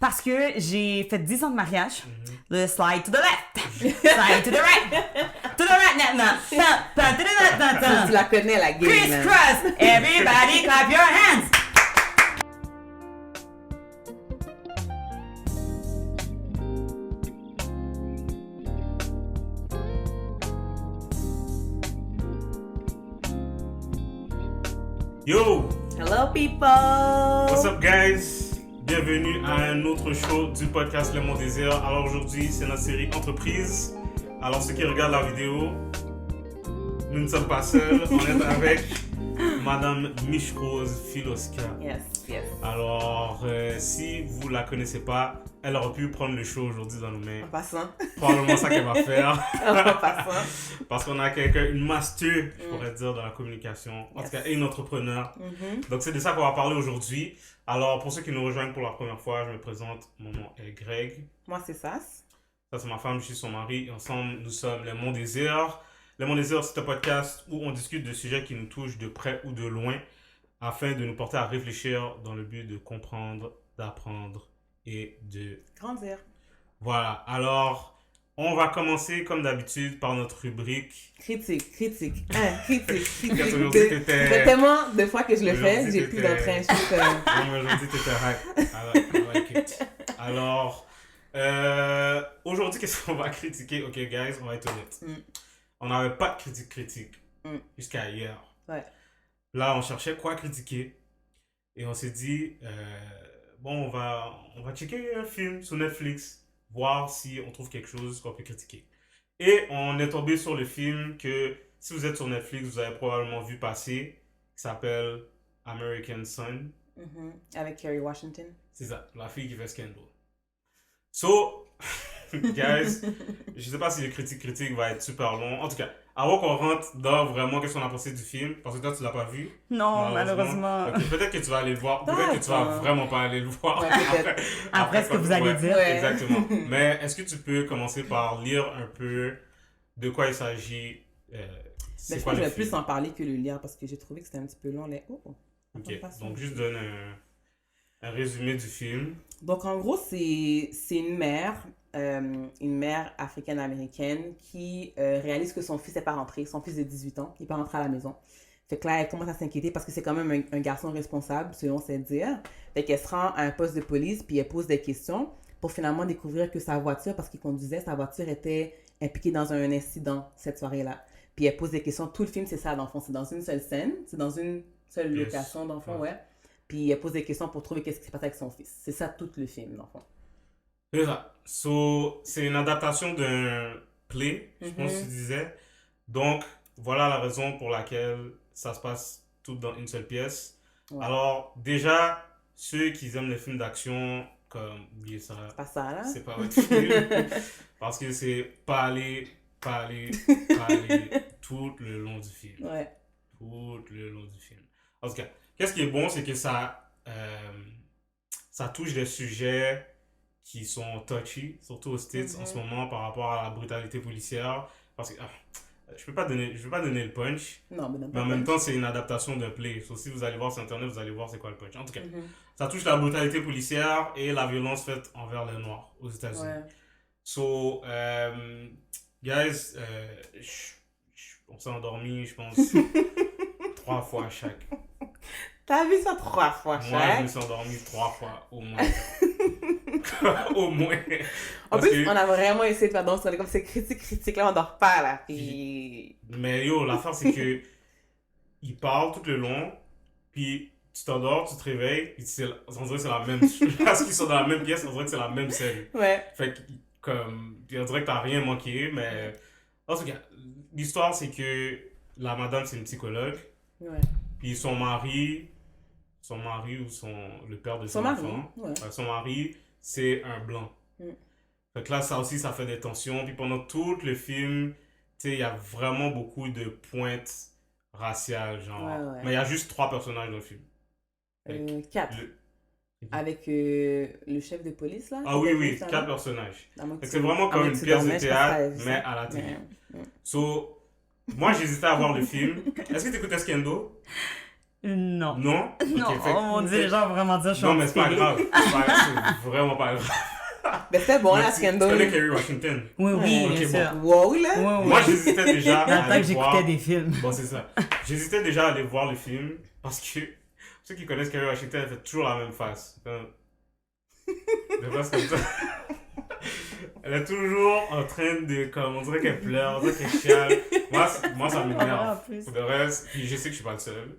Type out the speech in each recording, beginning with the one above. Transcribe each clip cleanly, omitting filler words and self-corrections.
Parce que j'ai fait 10 ans de mariage. Le slide to the left, slide to the right, to the right, now, Tu la connais, la game. criss cross, everybody clap your hands. Yo! Hello, people! What's up, guys? Bienvenue à un autre show du podcast Le Mon Désir. Alors aujourd'hui, c'est notre série Entreprise. Alors ceux qui regardent la vidéo, nous ne sommes pas seuls. On est avec Madame Mich-Rose Filoska. Yes. Alors, si vous la connaissez pas, elle aurait pu prendre le show aujourd'hui dans nos mains. En passant. Probablement ça qu'elle va faire. En passant. Parce qu'on a une master, je pourrais dire, dans la communication. En tout cas, et une entrepreneur. Donc, c'est de ça qu'on va parler aujourd'hui. Alors, pour ceux qui nous rejoignent pour la première fois, je me présente. Mon nom est Greg. Moi, c'est Sas. Ça, c'est ma femme, je suis son mari. Et ensemble, nous sommes Les Mon Désir. Les Mon Désir, c'est un podcast où on discute de sujets qui nous touchent de près ou de loin afin de nous porter à réfléchir dans le but de comprendre, d'apprendre et de Grandir. Voilà, alors on va commencer comme d'habitude par notre rubrique. Critique. Aujourd'hui, Ça t'étais... fait tellement de fois que je le fais, Aujourd'hui, j'ai plus t'étais- d'entrain. Oui, aujourd'hui, t'étais hype. I like it. Alors, aujourd'hui, qu'est-ce qu'on va critiquer? Ok, guys, on va être honnête. On n'avait pas de critique jusqu'à hier. Ouais. Là, on cherchait quoi critiquer. Et on s'est dit, bon, on va checker un film sur Netflix, voir si on trouve quelque chose qu'on peut critiquer. Et on est tombé sur le film que, si vous êtes sur Netflix, vous avez probablement vu passer, qui s'appelle American Son. Avec Kerry Washington. C'est ça, la fille qui fait Scandal. So, guys, je sais pas si le critique va être super long. En tout cas, avant qu'on rentre dans vraiment qu'est-ce qu'on a pensé du film, parce que toi, tu l'as pas vu. Non, malheureusement. Ok, peut-être que tu vas aller le voir, peut-être que tu vas vraiment pas aller le voir. Ouais, peut-être. Après ce que vous allez Ouais, dire. Ouais. Exactement. Mais est-ce que tu peux commencer par lire un peu de quoi il s'agit? Mais C'est je quoi pense que je le vais plus film? en parler que le lire parce que j'ai trouvé que c'était un petit peu long. Ok, donc juste donne un résumé du film. Donc, en gros, c'est une mère africaine-américaine qui réalise que son fils n'est pas rentré. Son fils de 18 ans, il n'est pas rentré à la maison. Fait que là, elle commence à s'inquiéter parce que c'est quand même un garçon responsable, selon ses dires. Fait qu'elle se rend à un poste de police, puis elle pose des questions pour finalement découvrir que sa voiture, parce qu'il conduisait, sa voiture était impliquée dans un incident cette soirée-là. Puis elle pose des questions. Tout le film, c'est ça, dans le fond. C'est dans une seule scène, c'est dans une seule Yes. location, dans le fond, Ouais. ouais. Puis elle pose des questions pour trouver qu'est-ce qui se passe avec son fils. C'est ça, tout le film, dans le fond. C'est ça. So, c'est une adaptation d'un play, je pense que tu disais. Donc, voilà la raison pour laquelle ça se passe tout dans une seule pièce. Ouais. Alors, déjà, ceux qui aiment les films d'action, comme, oubliez ça, Pas ça, là? c'est pas votre film. Parce que c'est parler tout le long du film. Ouais. Tout le long du film. En tout cas, qu'est-ce qui est bon, c'est que ça touche des sujets qui sont touchy, surtout aux States en ce moment par rapport à la brutalité policière. Parce que je vais pas donner le punch, Non, mais mais en même temps, c'est une adaptation d'un play. So, si vous allez voir sur Internet, vous allez voir c'est quoi le punch. En tout cas, ça touche la brutalité policière et la violence faite envers les Noirs aux États-Unis. Ouais. So, guys, on s'est endormi, je pense, 3 fois chaque. T'as vu ça 3 fois, Moi, je chaque? me suis endormi 3 fois, au moins. Au moins. En Parce plus, que- on a vraiment essayé de faire donc, comme c'est critique, là, on dort pas, là. Puis... Mais yo, l'affaire, c'est que il parle tout le long, puis tu t'endors, tu te réveilles, puis on dirait que c'est la même chose. Parce qu'ils sont dans la même pièce, on dirait que c'est la même scène. Ouais. Fait que, comme, on dirait que t'as rien manqué, mais... En tout cas, l'histoire, c'est que la madame, c'est une psychologue, Ouais. puis son mari ou le père de son Son mari, enfant, ouais. son mari, c'est un blanc. Fait que là, ça aussi, ça fait des tensions. Puis pendant tout le film, tu sais, il y a vraiment beaucoup de pointes raciales, genre. Ouais. Mais il y a juste 3 personnages dans le film. 4. Le- Avec le chef de police, là. Ah oui, oui, Ça, 4 là. personnages. À moins que Fait que tu- c'est vraiment à comme moins une que tu pièce de dormais, je pense que théâtre, t'avais vu mais ça. à la télé. Ouais. So, moi, j'hésitais à voir le film. Est-ce que tu écoutais Scandal? Non. Non? Non, Ok, fait que- oh mon dieu, les gens vont vraiment dire je suis Non, mais c'est pas anti-télé. grave. C'est vraiment pas grave. Mais c'était bon, la Tu connais Scandal. Kerry Washington? Oui, oui, Ouais. bien Ok, sûr. Wow, là. Oui, oui. Moi, j'hésitais déjà Dans à le temps aller que j'écoutais voir... des films. Bon, c'est ça. J'hésitais déjà à aller voir le film parce que ceux qui connaissent Kerry Washington, elle fait toujours la même face. De face comme ça. Elle est toujours en train de, comme, on dirait qu'elle pleure, on dirait qu'elle chiale. Moi, ça En m'énerve. plus. Pour le reste, puis je sais que je suis pas le seul.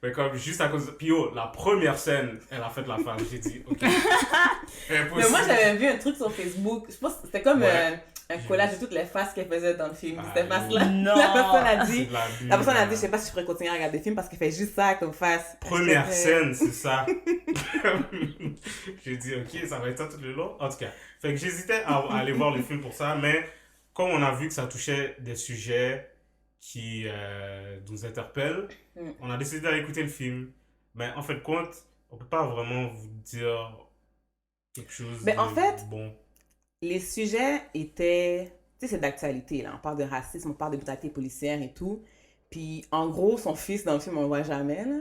Mais comme, juste à cause de... Puis yo, la première scène, elle a fait la face. J'ai dit, ok. Mais moi, j'avais vu un truc sur Facebook. Je pense que c'était comme Ouais. un collage de toutes les faces qu'elle faisait dans le film. Ah, Cette face-là. non. La personne a C'est dit. de l'abus, La personne a là. dit, je sais pas si je pourrais continuer à regarder le film parce qu'elle fait juste ça comme face. Première J'étais- scène, c'est ça. J'ai dit, ok, ça va être ça tout le long. En tout cas, fait que j'hésitais à aller voir le film pour ça, mais comme on a vu que ça touchait des sujets qui nous interpellent, Mm. on a décidé d'aller écouter le film. Mais en fait, compte, on peut pas vraiment vous dire quelque chose Mais de en fait, bon. Les sujets étaient. Tu sais, c'est d'actualité, là. On parle de racisme, on parle de brutalité policière et tout. Puis, en gros, son fils dans le film, on le voit jamais, là.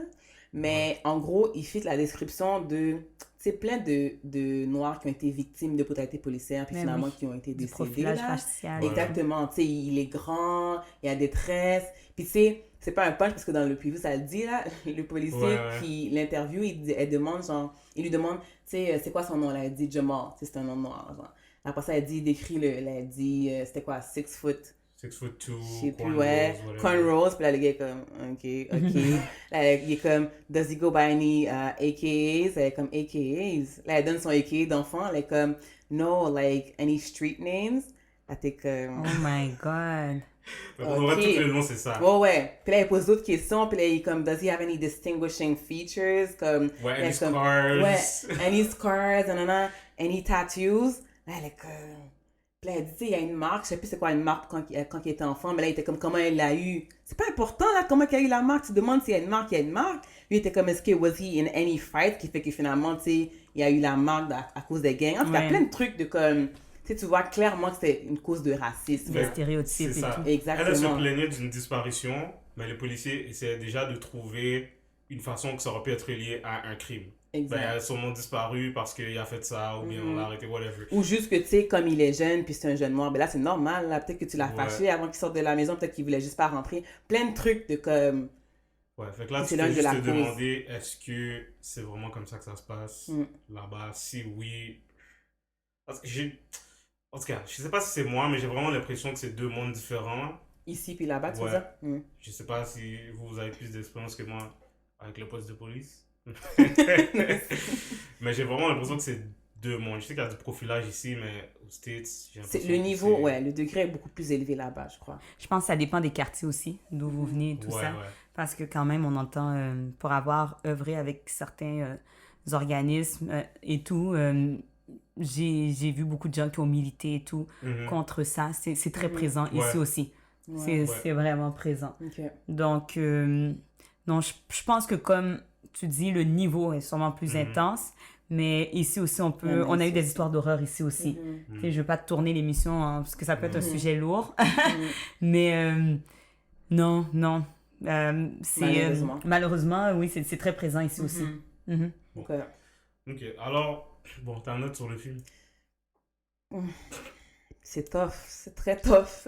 Mais en gros, il fit la description de. Tu sais, plein de Noirs qui ont été victimes de brutalité policière, puis Mais finalement oui. qui ont été Du décédés. profilage Là. racial. Ouais. Exactement. Tu sais, il est grand, il a des tresses. Puis, tu sais, c'est pas un punch parce que dans le preview, ça le dit, là. Le policier Ouais, ouais. qui l'interview, elle demande, genre, il lui demande, tu sais, c'est quoi son nom, là? Elle dit Jamal. Tu sais, c'est un nom noir, genre. Après ça, elle dit, décrit le. Là, elle dit, c'était quoi, 6 foot. 6'2", Je sais plus, cornrows, ouais. whatever. Cornrows. Puis là, le gars est comme, ok. Là, il est comme, does he go by any AKAs? Elle est comme, AKAs. Là, elle donne son AKA d'enfant. Elle est comme, no, like, any street names? Là, t'es comme. Oh my god. Donc, on aurait Ok. tout le long, c'est ça. Ouais, ouais. Puis là, elle pose d'autres questions. Puis là, il est comme, does he have any distinguishing features? Comme, Ouais, elle any est comme, scars. ouais, any scars, nanana, any tattoos. Là, elle est comme. Puis là, elle dit, tu sais, il y a une marque, je sais plus c'est quoi une marque quand il était enfant, mais là, il était comme, comment elle l'a eu? C'est pas important, là, comment il a eu la marque. Tu demandes s'il y a une marque, il y a une marque. Lui, il était comme, est-ce que was he in any fight? Qui fait que finalement, tu sais, il a eu la marque à cause des gangs. En tout cas, Ouais. plein de trucs de comme, tu sais, tu vois clairement que c'est une cause de racisme. Des Ouais. stéréotypes C'est et ça. tout. Elle se Exactement. plaignait d'une disparition, mais les policiers essayaient déjà de trouver une façon que ça aurait pu être lié à un crime. Ben, Exact. elle a sûrement disparu parce qu'il a fait ça, ou bien on l'a arrêté, whatever. Ou juste que, tu sais, comme il est jeune, puis c'est un jeune noir, ben là, c'est normal, là. Peut-être que tu l'as Ouais. fâché avant qu'il sorte de la maison, peut-être qu'il voulait juste pas rentrer. Plein de trucs de comme. Ouais, fait que là, C'est tu peux l'angle de juste la te cause. demander, est-ce que c'est vraiment comme ça que ça se passe Mm. là-bas? Si oui. Parce que en tout cas, je sais pas si c'est moi, mais j'ai vraiment l'impression que c'est deux mondes différents. Ici, puis là-bas, tu Ouais. veux dire? Je sais pas si vous avez plus d'expérience que moi avec le poste de police. Mais j'ai vraiment l'impression que c'est deux mondes. Je sais qu'il y a du profilage ici, mais aux States, j'ai l'impression C'est le que niveau, c'est- ouais, le degré est beaucoup plus élevé là-bas, je crois. Je pense que ça dépend des quartiers aussi, d'où vous venez et tout Ouais, ça. ouais. Parce que quand même, on entend, pour avoir œuvré avec certains organismes et tout, j'ai vu beaucoup de gens qui ont milité et tout Mhm. contre ça. C'est très Mhm. présent Ouais. ici aussi. Ouais. C'est vraiment présent. Ok. Donc, non, je pense que comme tu dis, le niveau est sûrement plus Mhm. intense, mais ici aussi, Ouais, mais on a eu ici des aussi. histoires d'horreur ici aussi. Mhm. Tu sais, je veux pas te tourner l'émission hein, parce que ça peut être un Mhm. sujet lourd, Mhm. mais non, non. Malheureusement. Malheureusement, oui, c'est très présent ici aussi. Mhm. Mhm. Ok. Ok, alors, bon, ta note sur le film? C'est tough, c'est très tough.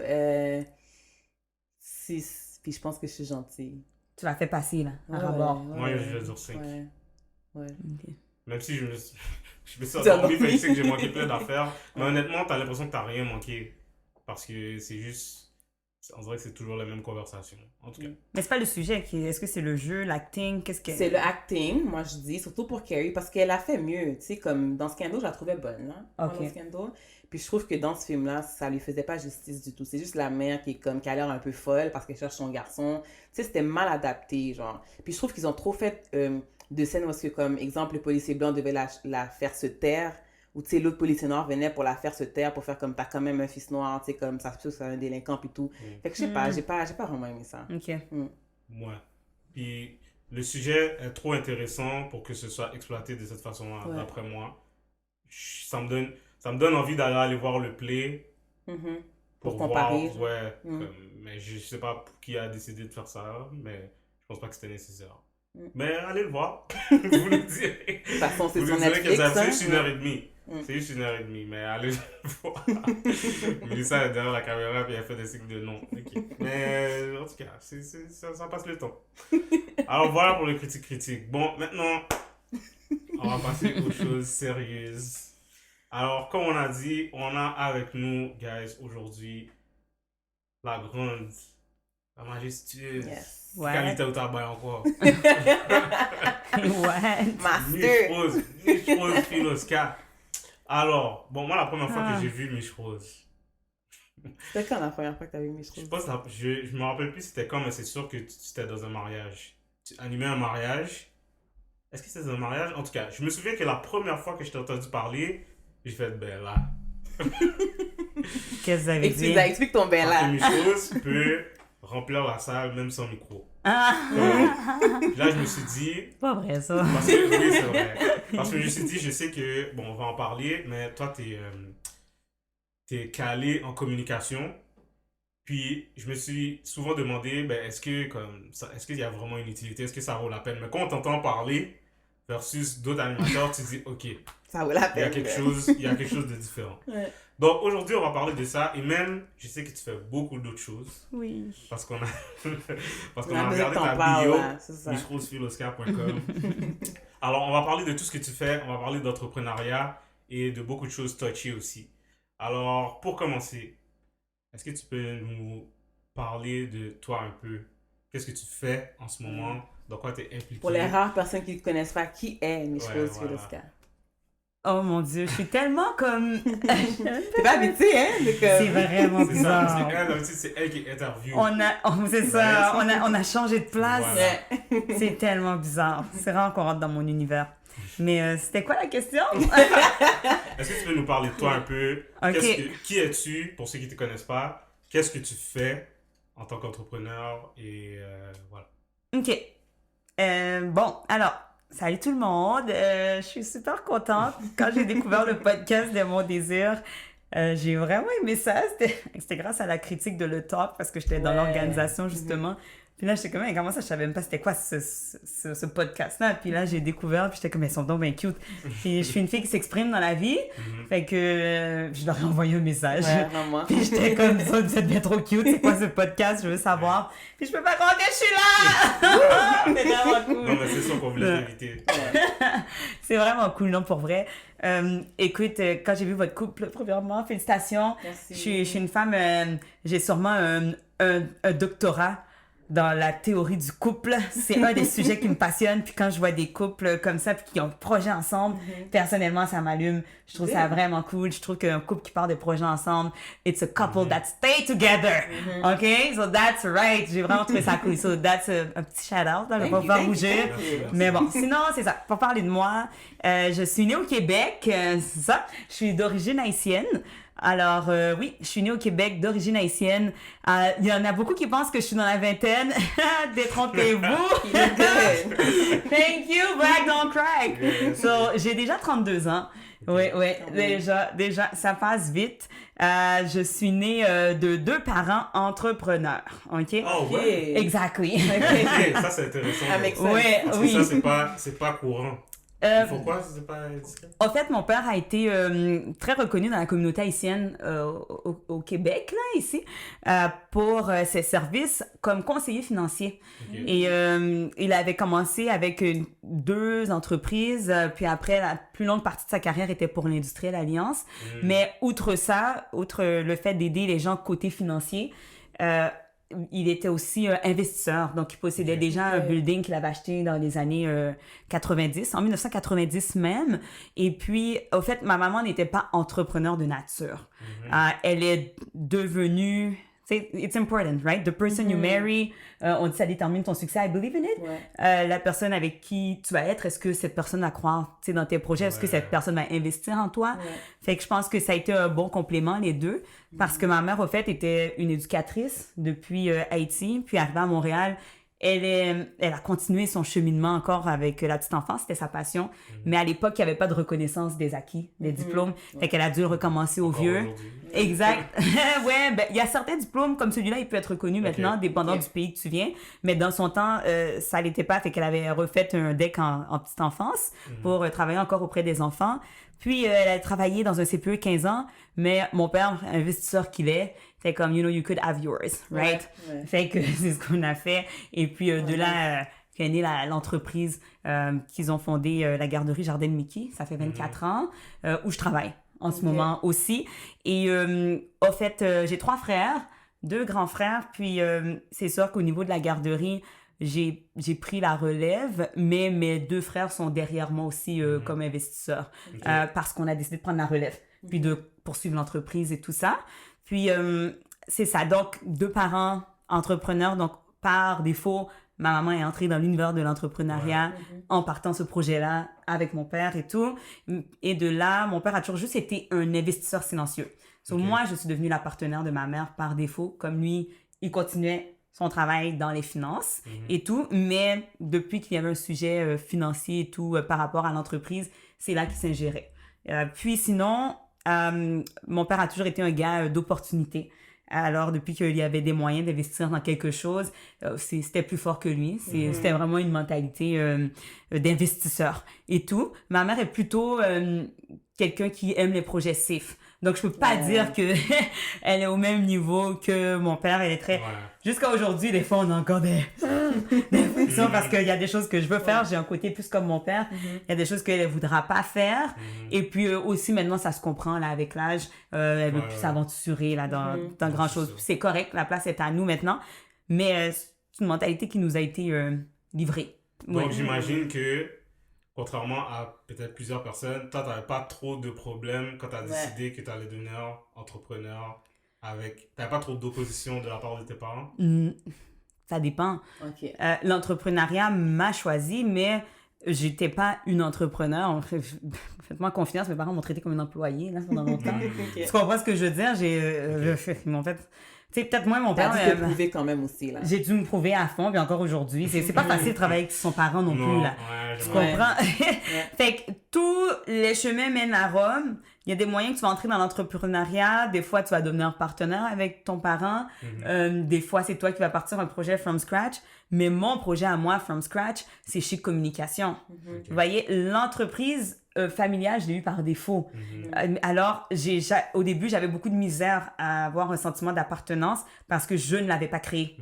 6, puis je pense que je suis gentille. Tu l'as fait passer, là, à Ouais, rabord. ouais, Moi, ouais. je vais dire 5. Ouais. Ouais. Ok. Même si je me suis Tu as endormi, fait que dormi. je sais que j'ai manqué plein d'affaires. Mais honnêtement, t'as l'impression que t'as rien manqué. Parce que c'est juste. On dirait que c'est toujours la même conversation. En tout cas. Mais c'est pas le sujet. Est-ce que c'est le jeu, l'acting? Qu'est-ce que... C'est le acting, moi je dis, surtout pour Carrie, parce qu'elle a fait mieux. Tu sais, comme dans Scandal, je la trouvais bonne, là. Ok. Dans Scandal. Puis je trouve que dans ce film-là, ça lui faisait pas justice du tout. C'est juste la mère qui est comme, qui a l'air un peu folle parce qu'elle cherche son garçon. Tu sais, c'était mal adapté, genre. Puis je trouve qu'ils ont trop fait de scènes où, est-ce que, comme exemple, le policier blanc devait la faire se taire. Ou, tu sais, l'autre policier noir venait pour la faire se taire, pour faire comme, t'as quand même un fils noir, tu sais, comme ça se peut que c'est un délinquant, puis tout. Fait que je sais pas, j'ai pas vraiment aimé ça. Ok. Ouais. Puis le sujet est trop intéressant pour que ce soit exploité de cette façon-là, Ouais. d'après moi. Ça me donne envie d'aller aller voir le play Mhm. pour Pour comparer, voir. Ouais. Mm. Mais je sais pas qui a décidé de faire ça, mais je Je pense pas que c'était nécessaire. Mm. Mais allez le voir. Vous nous direz. De toute façon, c'est Vous sur nous direz que Netflix. c'est hein. juste 1h30. Mm. C'est juste 1h30, mais allez le voir. Mélissa est derrière la caméra puis elle fait des signes de non. Ok. Mais en tout cas, ça passe le temps. Alors voilà pour le critique. Bon, maintenant, on va passer aux choses sérieuses. Alors, comme on a dit, on a avec nous, guys, aujourd'hui, la grande, la majestueuse, Yes. Ouais. qualité au tabac encore. Ouais. Master. Miche Rose Filoska. Alors, bon, moi, la première fois Ah. que j'ai vu Miche Rose, C'était quand la première fois que t'as vu mes je choses? pense, je me rappelle plus c'était quand, mais c'est sûr que tu étais dans un mariage. Tu animais un mariage. Est-ce que c'était un mariage? En tout cas, je me souviens que la première fois que je t'ai entendu parler, j'ai fait, ben là, Qu'est-ce que vous avez dit? Explique ton ben parce que là. Miche Rose peut remplir la salle même sans micro. Ah! Puis là, je me suis dit, Pas vrai, ça. parce que, oui, c'est vrai. Parce que je me suis dit, je sais que, bon, on va en parler, mais toi, t'es calé en communication. Puis, je me suis souvent demandé, ben, est-ce qu'il y a vraiment une utilité? Est-ce que ça vaut la peine? Mais quand on t'entend parler versus d'autres animateurs, tu te dis, OK, Ça vaut la il y a peine. quelque chose de différent. Ouais. Donc, aujourd'hui, on va parler de ça. Et même, je sais que tu fais beaucoup d'autres choses. Oui. Parce qu'on a, parce On qu'on a a besoin regardé que t'en ta parles, bio. là, c'est ça. michrosphiloscar.com. Alors, on va parler de tout ce que tu fais, on va parler d'entrepreneuriat et de beaucoup de choses touchées aussi. Alors, pour commencer, est-ce que tu peux nous parler de toi un peu? Qu'est-ce que tu fais en ce moment? Dans quoi tu es impliqué? Pour les rares personnes qui ne connaissent pas qui est Miche Ouais, Rose voilà. Filoska. Oh mon Dieu, je suis tellement comme... T'es pas habitué, hein? C'est vraiment C'est ça, bizarre. c'est elle qui interview. C'est ça, on a changé de place. Voilà. C'est tellement bizarre. C'est rare qu'on rentre dans mon univers. Mais c'était quoi la question? Est-ce que tu peux nous parler de toi un peu? Ok. Qui es-tu, pour ceux qui ne te connaissent pas? Qu'est-ce que tu fais en tant qu'entrepreneur? Et voilà. OK. Bon, alors, salut tout le monde. Je suis super contente. Quand j'ai découvert le podcast de Mon Désir, j'ai vraiment aimé ça. C'était grâce à la critique de Le Talk parce que j'étais dans Ouais. l'organisation, justement. Puis là, j'étais comme, mais comment ça, je savais même pas c'était quoi ce podcast-là. Puis là, j'ai découvert, puis j'étais comme, ils sont donc bien cute. Puis je suis une fille qui s'exprime dans la vie. Fait que je leur ai envoyé un message. Ouais, vraiment. Puis j'étais comme, vous êtes bien trop cute, c'est quoi ce podcast, je veux savoir. Puis je peux pas croire que je suis là! C'est vraiment cool. Non, mais c'est sûr qu'on voulait t'inviter. C'est vraiment cool, non, pour vrai. Écoute, quand j'ai vu votre couple, premièrement, félicitations. Merci. Je suis une femme, j'ai sûrement un doctorat dans la théorie du couple. C'est un des sujets qui me passionne. Puis quand je vois des couples comme ça, puis qui ont un projet ensemble, personnellement, ça m'allume. Je trouve ça vraiment cool. Je trouve qu'un couple qui part de projets ensemble, it's a couple that stay together. OK? So that's right. J'ai vraiment trouvé ça cool. So that's un petit shout-out. Là, je vais pas vous faire rougir. Mais bon, sinon, c'est ça. Pour parler de moi, je suis née au Québec. C'est ça. Je suis d'origine haïtienne. Alors, oui, je suis née au Québec d'origine haïtienne. Il y en a beaucoup qui pensent que je suis dans la vingtaine. Détrompez-vous! Thank you, Black Don't Crack! Yes. So, j'ai déjà 32 ans. Oui, déjà, ça passe vite. Je suis née de 2 parents entrepreneurs, OK? Oh, ouais. Exactly. Ok, ça c'est intéressant. Ah, make sense. Ouais, Parce que oui. ça, c'est pas courant. Il faut quoi? C'est pas discret? En fait, mon père a été très reconnu dans la communauté haïtienne au Québec, là, ici, pour ses services comme conseiller financier. Ok. Et il avait commencé avec 2 entreprises, puis après, la plus longue partie de sa carrière était pour l'Industrielle Alliance. Mais outre ça, outre le fait d'aider les gens côté financier, il était aussi investisseur. Donc, il possédait déjà un building qu'il avait acheté dans les années 90, en 1990 même. Et puis, au fait, ma maman n'était pas entrepreneur de nature. Elle est devenue... It's important, right? The person you marry, on dit ça détermine ton succès. I believe in it. Ouais. La personne avec qui tu vas être, est-ce que cette personne va croire dans tes projets? Est-ce que cette personne va investir en toi? Ouais. Fait que je pense que ça a été un bon complément, les deux. Parce que ma mère, au fait, était une éducatrice depuis Haïti. Puis arrivée à Montréal, elle a continué son cheminement encore avec la petite enfance, c'était sa passion. Mais à l'époque, il n'y avait pas de reconnaissance des acquis, des diplômes. Fait qu'elle a dû recommencer au Encore vieux. aujourd'hui. Exact. Ouais, ben, il y a certains diplômes comme celui-là, il peut être reconnu maintenant, dépendant du pays que tu viens. Mais dans son temps, ça l'était pas. Fait qu'elle avait refait un deck en petite enfance pour travailler encore auprès des enfants. Puis, elle a travaillé dans un CPE 15 ans, mais mon père, investisseur qu'il est, c'est comme, you know, you could have yours, right? Ouais. Fait que c'est ce qu'on a fait. Et puis, de là, qu'est née l'entreprise qu'ils ont fondée, la garderie Jardin Mickey. Ça fait 24 ans, où je travaille en ce moment aussi. Et au fait, j'ai 3 frères, 2 grands frères. Puis, c'est sûr qu'au niveau de la garderie, j'ai pris la relève, mais mes 2 frères sont derrière moi aussi comme investisseurs parce qu'on a décidé de prendre la relève, puis de poursuivre l'entreprise et tout ça. Puis, c'est ça. Donc, 2 parents entrepreneurs. Donc, par défaut, ma maman est entrée dans l'univers de l'entrepreneuriat en partant ce projet-là avec mon père et tout. Et de là, mon père a toujours juste été un investisseur silencieux. Moi, je suis devenue la partenaire de ma mère par défaut. Comme lui, il continuait son travail dans les finances et tout. Mais depuis qu'il y avait un sujet financier et tout par rapport à l'entreprise, c'est là qu'il s'ingérait. Puis sinon, mon père a toujours été un gars d'opportunité. Alors, depuis qu'il y avait des moyens d'investir dans quelque chose, c'était plus fort que lui. C'était vraiment une mentalité d'investisseur et tout. Ma mère est plutôt quelqu'un qui aime les projets safe. Donc, je peux pas dire que elle est au même niveau que mon père. Elle est très... Jusqu'à aujourd'hui, des fois, on a encore des frictions parce qu'il y a des choses que je veux faire. J'ai un côté plus comme mon père. Il y a des choses qu'elle ne voudra pas faire. Et puis aussi, maintenant, ça se comprend là avec l'âge. Elle veut plus s'aventurer là, dans grand chose. C'est correct, la place est à nous maintenant. Mais c'est une mentalité qui nous a été livrée. Donc, j'imagine que, contrairement à peut-être plusieurs personnes, toi, tu n'avais pas trop de problèmes quand tu as décidé que tu allais devenir entrepreneur. Tu n'avais pas trop d'opposition de la part de tes parents? Ça dépend. OK. L'entrepreneuriat m'a choisi, mais j'étais pas une entrepreneur. Faites-moi confiance, mes parents m'ont traité comme une employée là, pendant longtemps. Tu comprends ce que je veux dire? Ils m'ont fait... Tu sais, peut-être moi, mon père... T'as dû te prouver quand même aussi, là. J'ai dû me prouver à fond, puis encore aujourd'hui. C'est pas facile de travailler avec son parent non plus, là. Tu comprends? Fait que tous les chemins mènent à Rome. Il y a des moyens que tu vas entrer dans l'entrepreneuriat. Des fois, tu vas devenir partenaire avec ton parent. Des fois, c'est toi qui vas partir un projet from scratch. Mais mon projet à moi, from scratch, c'est Chic Communication. Vous voyez, l'entreprise familiale, je l'ai eu par défaut. Alors, au début, j'avais beaucoup de misère à avoir un sentiment d'appartenance parce que je ne l'avais pas créé.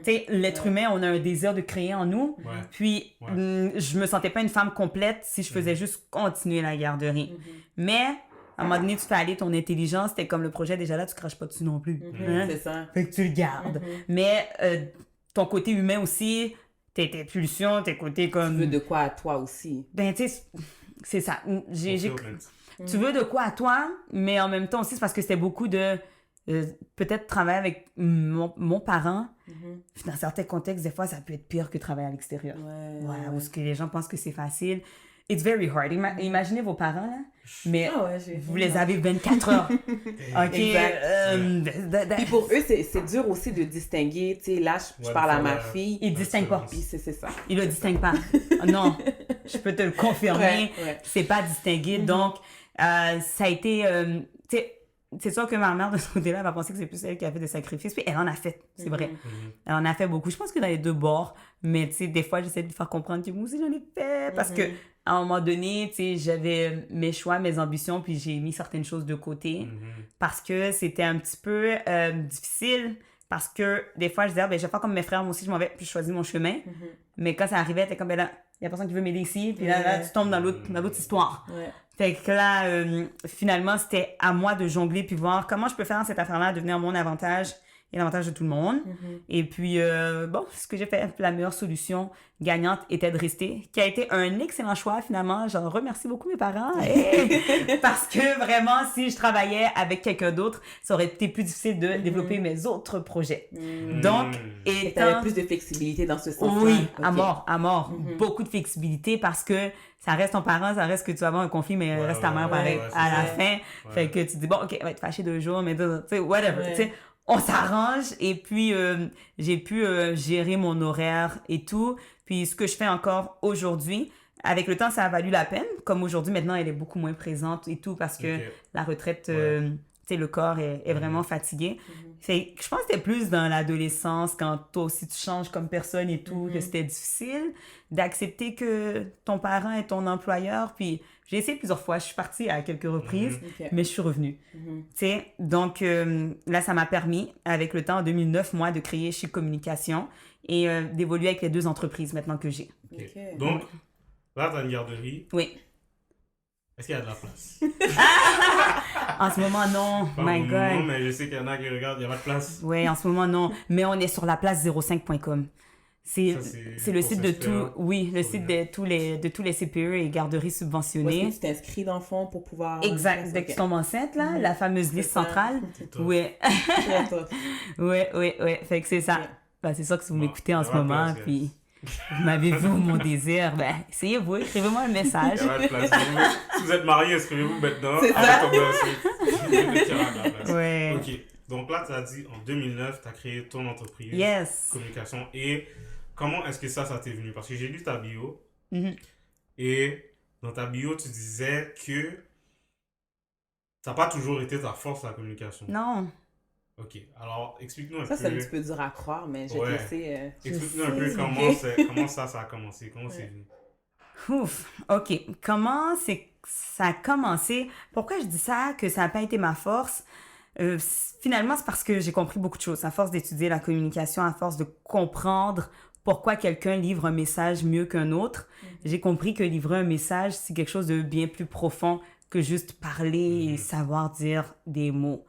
Tu sais, l'être humain, on a un désir de créer en nous. Puis, je me sentais pas une femme complète si je faisais juste continuer la garderie. Mais... à un moment donné, tu fais aller ton intelligence, t'es comme le projet déjà là, tu craches pas dessus non plus. C'est ça. Fait que tu le gardes. Mais ton côté humain aussi, tes pulsions, tes côtés comme... Tu veux de quoi à toi aussi. Ben, tu sais, c'est ça. Tu veux de quoi à toi, mais en même temps aussi, c'est parce que c'était beaucoup de... peut-être travailler avec mon parent. Dans certains contextes, des fois, ça peut être pire que travailler à l'extérieur. Où ce que les gens pensent que c'est facile. It's very hard. Imaginez vos parents, là, mais vous les avez 24 heures. OK? Puis pour eux, c'est dur aussi de distinguer. Tu sais, là, je parle à ma fille. Ils ne distinguent pas. Puis c'est ça. Ils ne le distinguent pas. Non, je peux te le confirmer. C'est pas distingué. Donc, ça a été... tu sais, c'est sûr que ma mère, de ce côté-là, elle va penser que c'est plus elle qui a fait des sacrifices. Puis elle en a fait, c'est vrai. Elle en a fait beaucoup. Je pense que dans les deux bords. Mais tu sais, des fois, j'essaie de lui faire comprendre que moi aussi, j'en ai fait. Parce que à un moment donné, tu sais, j'avais mes choix, mes ambitions, puis j'ai mis certaines choses de côté. Parce que c'était un petit peu difficile. Parce que des fois, je disais, ben, je vais faire comme mes frères, moi aussi, je m'en vais, puis je choisis mon chemin. Mais quand ça arrivait, t'es comme, ben là, il y a personne qui veut m'aider ici. Puis là, tu tombes dans l'autre histoire. Fait que là, finalement, c'était à moi de jongler puis voir comment je peux faire cette affaire-là devenir mon avantage et l'avantage de tout le monde. Et puis, bon, ce que j'ai fait, la meilleure solution gagnante était de rester, qui a été un excellent choix finalement. J'en remercie beaucoup mes parents. Parce que vraiment, si je travaillais avec quelqu'un d'autre, ça aurait été plus difficile de développer mes autres projets. Donc, et t'avais plus de flexibilité dans ce sens-là. Oui, à mort. Beaucoup de flexibilité parce que ça reste ton parent, ça reste que tu vas avoir un conflit, mais reste ta mère pareil à la fin. Fait que tu dis, bon, OK, on va être fâché 2 jours, mais tu sais, whatever. Tu sais, on s'arrange et puis j'ai pu gérer mon horaire et tout. Puis ce que je fais encore aujourd'hui, avec le temps, ça a valu la peine. Comme aujourd'hui, maintenant, elle est beaucoup moins présente et tout parce que Ok. la retraite, Ouais. tu sais, le corps est vraiment fatigué. Fait que je pense que c'était plus dans l'adolescence, quand toi aussi tu changes comme personne et tout, que c'était difficile d'accepter que ton parent est ton employeur. Puis j'ai essayé plusieurs fois, je suis partie à quelques reprises, Ok. mais je suis revenue. Tu sais, donc là, ça m'a permis, avec le temps, en 2009, moi, de créer Chic Communication et d'évoluer avec les 2 entreprises maintenant que j'ai. Ok. Ok. Donc, là, t'as une garderie. Oui. Est-ce qu'il y a de la place? En ce moment, non. Pas My pour le moment, God. mais je sais qu'il y en a qui regardent, il n'y a pas de place. Oui, en ce moment, non. Mais on est sur la place 05.com. Ça, C'est le pour site de s'inscrire. tout, oui, le Trop site bien. de tous les CPE et garderies Où est-ce subventionnées. que tu t'inscris dans le fond pour pouvoir... Exact. Dès que tu tombes enceinte, là, la fameuse liste ça. centrale. C'est top. Oui, Très top. oui. Fait que c'est ça. Ok. Ben, c'est ça que si vous Bon, m'écoutez en y a ce pas de moment, place, puis vous m'avez vu mon désir, ben, essayez-vous, écrivez-moi un Il message. n'y a pas de place. Si vous êtes mariés, inscrivez-vous maintenant. C'est Avant ça. de tomber enceinte. Il y a de la place. Ouais. Ok. Donc là, tu as dit en 2009, tu as créé ton entreprise. Yes. Communication. Et comment est-ce que ça t'est venu? Parce que j'ai lu ta bio. Mhm. Et dans ta bio, tu disais que ça n'a pas toujours été ta force, la communication. Non. Ok. Alors, explique-nous un Ça, c'est un peu. petit peu dur à croire, mais je vais Ouais. te laisser... Explique-nous un Je peu sais. comment ça a commencé. Comment c'est venu? Ouf, OK. Comment ça a commencé? Pourquoi je dis ça, que ça n'a pas été ma force? Finalement, c'est parce que j'ai compris beaucoup de choses. À force d'étudier la communication, à force de comprendre pourquoi quelqu'un livre un message mieux qu'un autre, j'ai compris que livrer un message, c'est quelque chose de bien plus profond que juste parler et savoir dire des mots.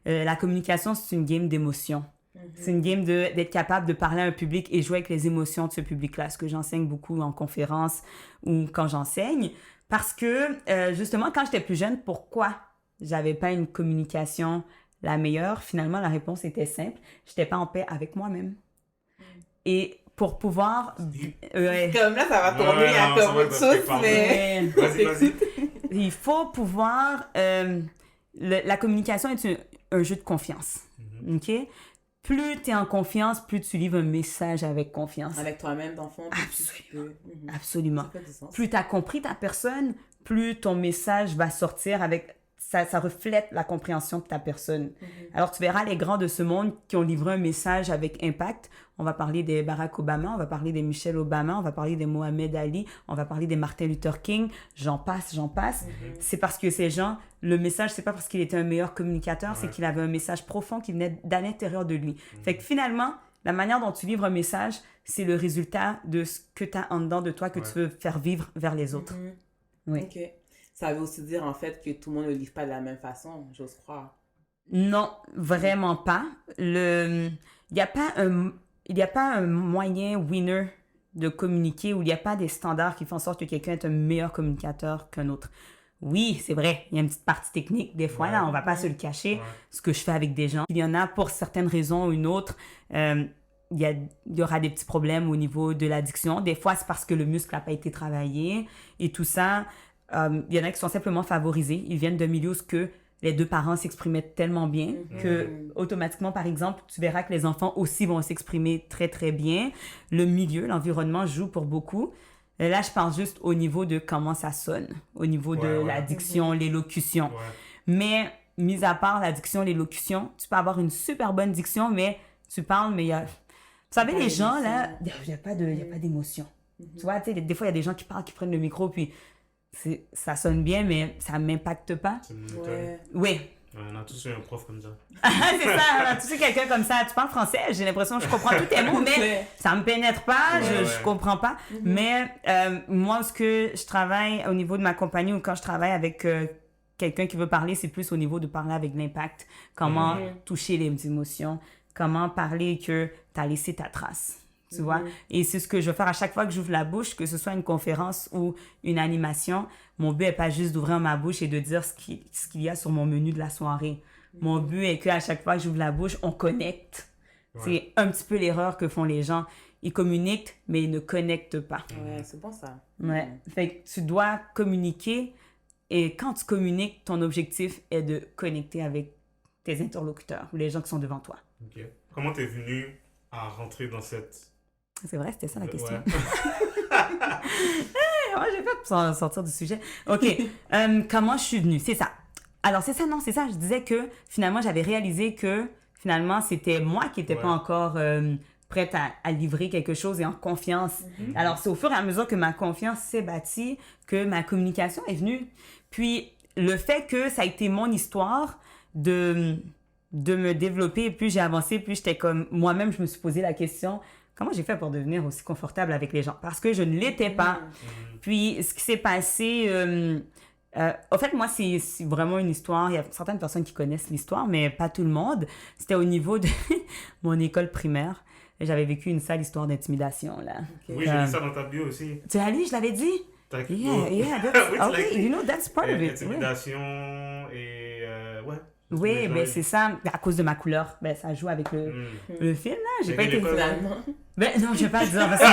La communication, c'est une game d'émotions. C'est une game d'être capable de parler à un public et jouer avec les émotions de ce public-là, ce que j'enseigne beaucoup en conférence ou quand j'enseigne. Parce que, justement, quand j'étais plus jeune, pourquoi j'avais pas une communication la meilleure? Finalement, la réponse était simple. J'étais pas en paix avec moi-même. Et pour pouvoir... ouais. Comme là, ça va tourner Ouais, à non, ça comme va autre être chose, parfait. mais... Vas-y. Il faut pouvoir... la communication est un jeu de confiance. OK? Plus tu es en confiance, plus tu livres un message avec confiance. Avec toi-même, dans le fond, puis Absolument. tu peux... Absolument. Ça fait du sens. Plus tu as compris ta personne, plus ton message va sortir avec... Ça reflète la compréhension de ta personne. Alors, tu verras les grands de ce monde qui ont livré un message avec impact. On va parler des Barack Obama, on va parler des Michelle Obama, on va parler des Mohamed Ali, on va parler des Martin Luther King, j'en passe. C'est parce que ces gens, le message, c'est pas parce qu'il était un meilleur communicateur, c'est qu'il avait un message profond qui venait d'à l'intérieur de lui. Fait que finalement, la manière dont tu livres un message, c'est le résultat de ce que tu as en dedans de toi que tu veux faire vivre vers les autres. Oui. OK. Ça veut aussi dire, en fait, que tout le monde ne le livre pas de la même façon, j'ose croire. Non, vraiment pas. Il n'y a pas un moyen winner de communiquer où il n'y a pas des standards qui font en sorte que quelqu'un est un meilleur communicateur qu'un autre. Oui, c'est vrai, il y a une petite partie technique des fois, là, on va pas se le cacher, ce que je fais avec des gens. Il y en a pour certaines raisons ou une autre, il y aura des petits problèmes au niveau de l'addiction. Des fois, c'est parce que le muscle n'a pas été travaillé et tout ça. Il y en a qui sont simplement favorisés. Ils viennent d'un milieu où que les 2 parents s'exprimaient tellement bien que automatiquement, par exemple, tu verras que les enfants aussi vont s'exprimer très, très bien. Le milieu, l'environnement joue pour beaucoup. Là, je parle juste au niveau de comment ça sonne, au niveau de la diction, l'élocution. Mais, mis à part la diction, l'élocution, tu peux avoir une super bonne diction, mais tu parles, mais il y a... Vous savez, les gens, là, il n'y a pas d'émotion. Tu vois, tu sais, des fois, il y a des gens qui parlent, qui prennent le micro, puis ça sonne bien, mais ça ne m'impacte pas. C'est monotone. Ouais. Oui. On a tous eu un prof comme ça. C'est ça, tu sais, quelqu'un comme ça, tu parles français, j'ai l'impression que je comprends tous tes mots, mais ça me pénètre pas, je comprends pas. Mais moi, ce que je travaille au niveau de ma compagnie ou quand je travaille avec quelqu'un qui veut parler, c'est plus au niveau de parler avec l'impact. Comment toucher les émotions, comment parler que tu as laissé ta trace. Tu vois? Et c'est ce que je veux faire à chaque fois que j'ouvre la bouche, que ce soit une conférence ou une animation. Mon but n'est pas juste d'ouvrir ma bouche et de dire ce qu'il y a sur mon menu de la soirée. Mon but est qu'à chaque fois que j'ouvre la bouche, on connecte. C'est un petit peu l'erreur que font les gens. Ils communiquent, mais ils ne connectent pas. Ouais, c'est bon ça. Ouais. Fait que tu dois communiquer et quand tu communiques, ton objectif est de connecter avec tes interlocuteurs ou les gens qui sont devant toi. Ok. Comment t'es venu à rentrer dans cette... C'est vrai, c'était ça la question. Ouais. Moi, j'ai fait pour sortir du sujet. OK. Comment je suis venue? C'est ça. Alors, c'est ça, non, c'est ça. Je disais que finalement, j'avais réalisé que finalement, c'était moi qui n'étais pas encore prête à livrer quelque chose et en confiance. Alors, c'est au fur et à mesure que ma confiance s'est bâtie que ma communication est venue. Puis, le fait que ça a été mon histoire de me développer, plus j'ai avancé, plus j'étais comme... Moi-même, je me suis posé la question... Comment j'ai fait pour devenir aussi confortable avec les gens? Parce que je ne l'étais pas. Puis, ce qui s'est passé... en fait, moi, c'est vraiment une histoire. Il y a certaines personnes qui connaissent l'histoire, mais pas tout le monde. C'était au niveau de mon école primaire. J'avais vécu une sale histoire d'intimidation, là. Oui, j'ai lu ça dans ta bio aussi. Tu l'as lu? Je l'avais dit? Yeah, okay, you know, that's part of it. Intimidation et... ouais. Oui, ben c'est ça. À cause de ma couleur. Ben, ça joue avec le film, là. J'ai pas été... Ben, non, je vais pas le dire, parce que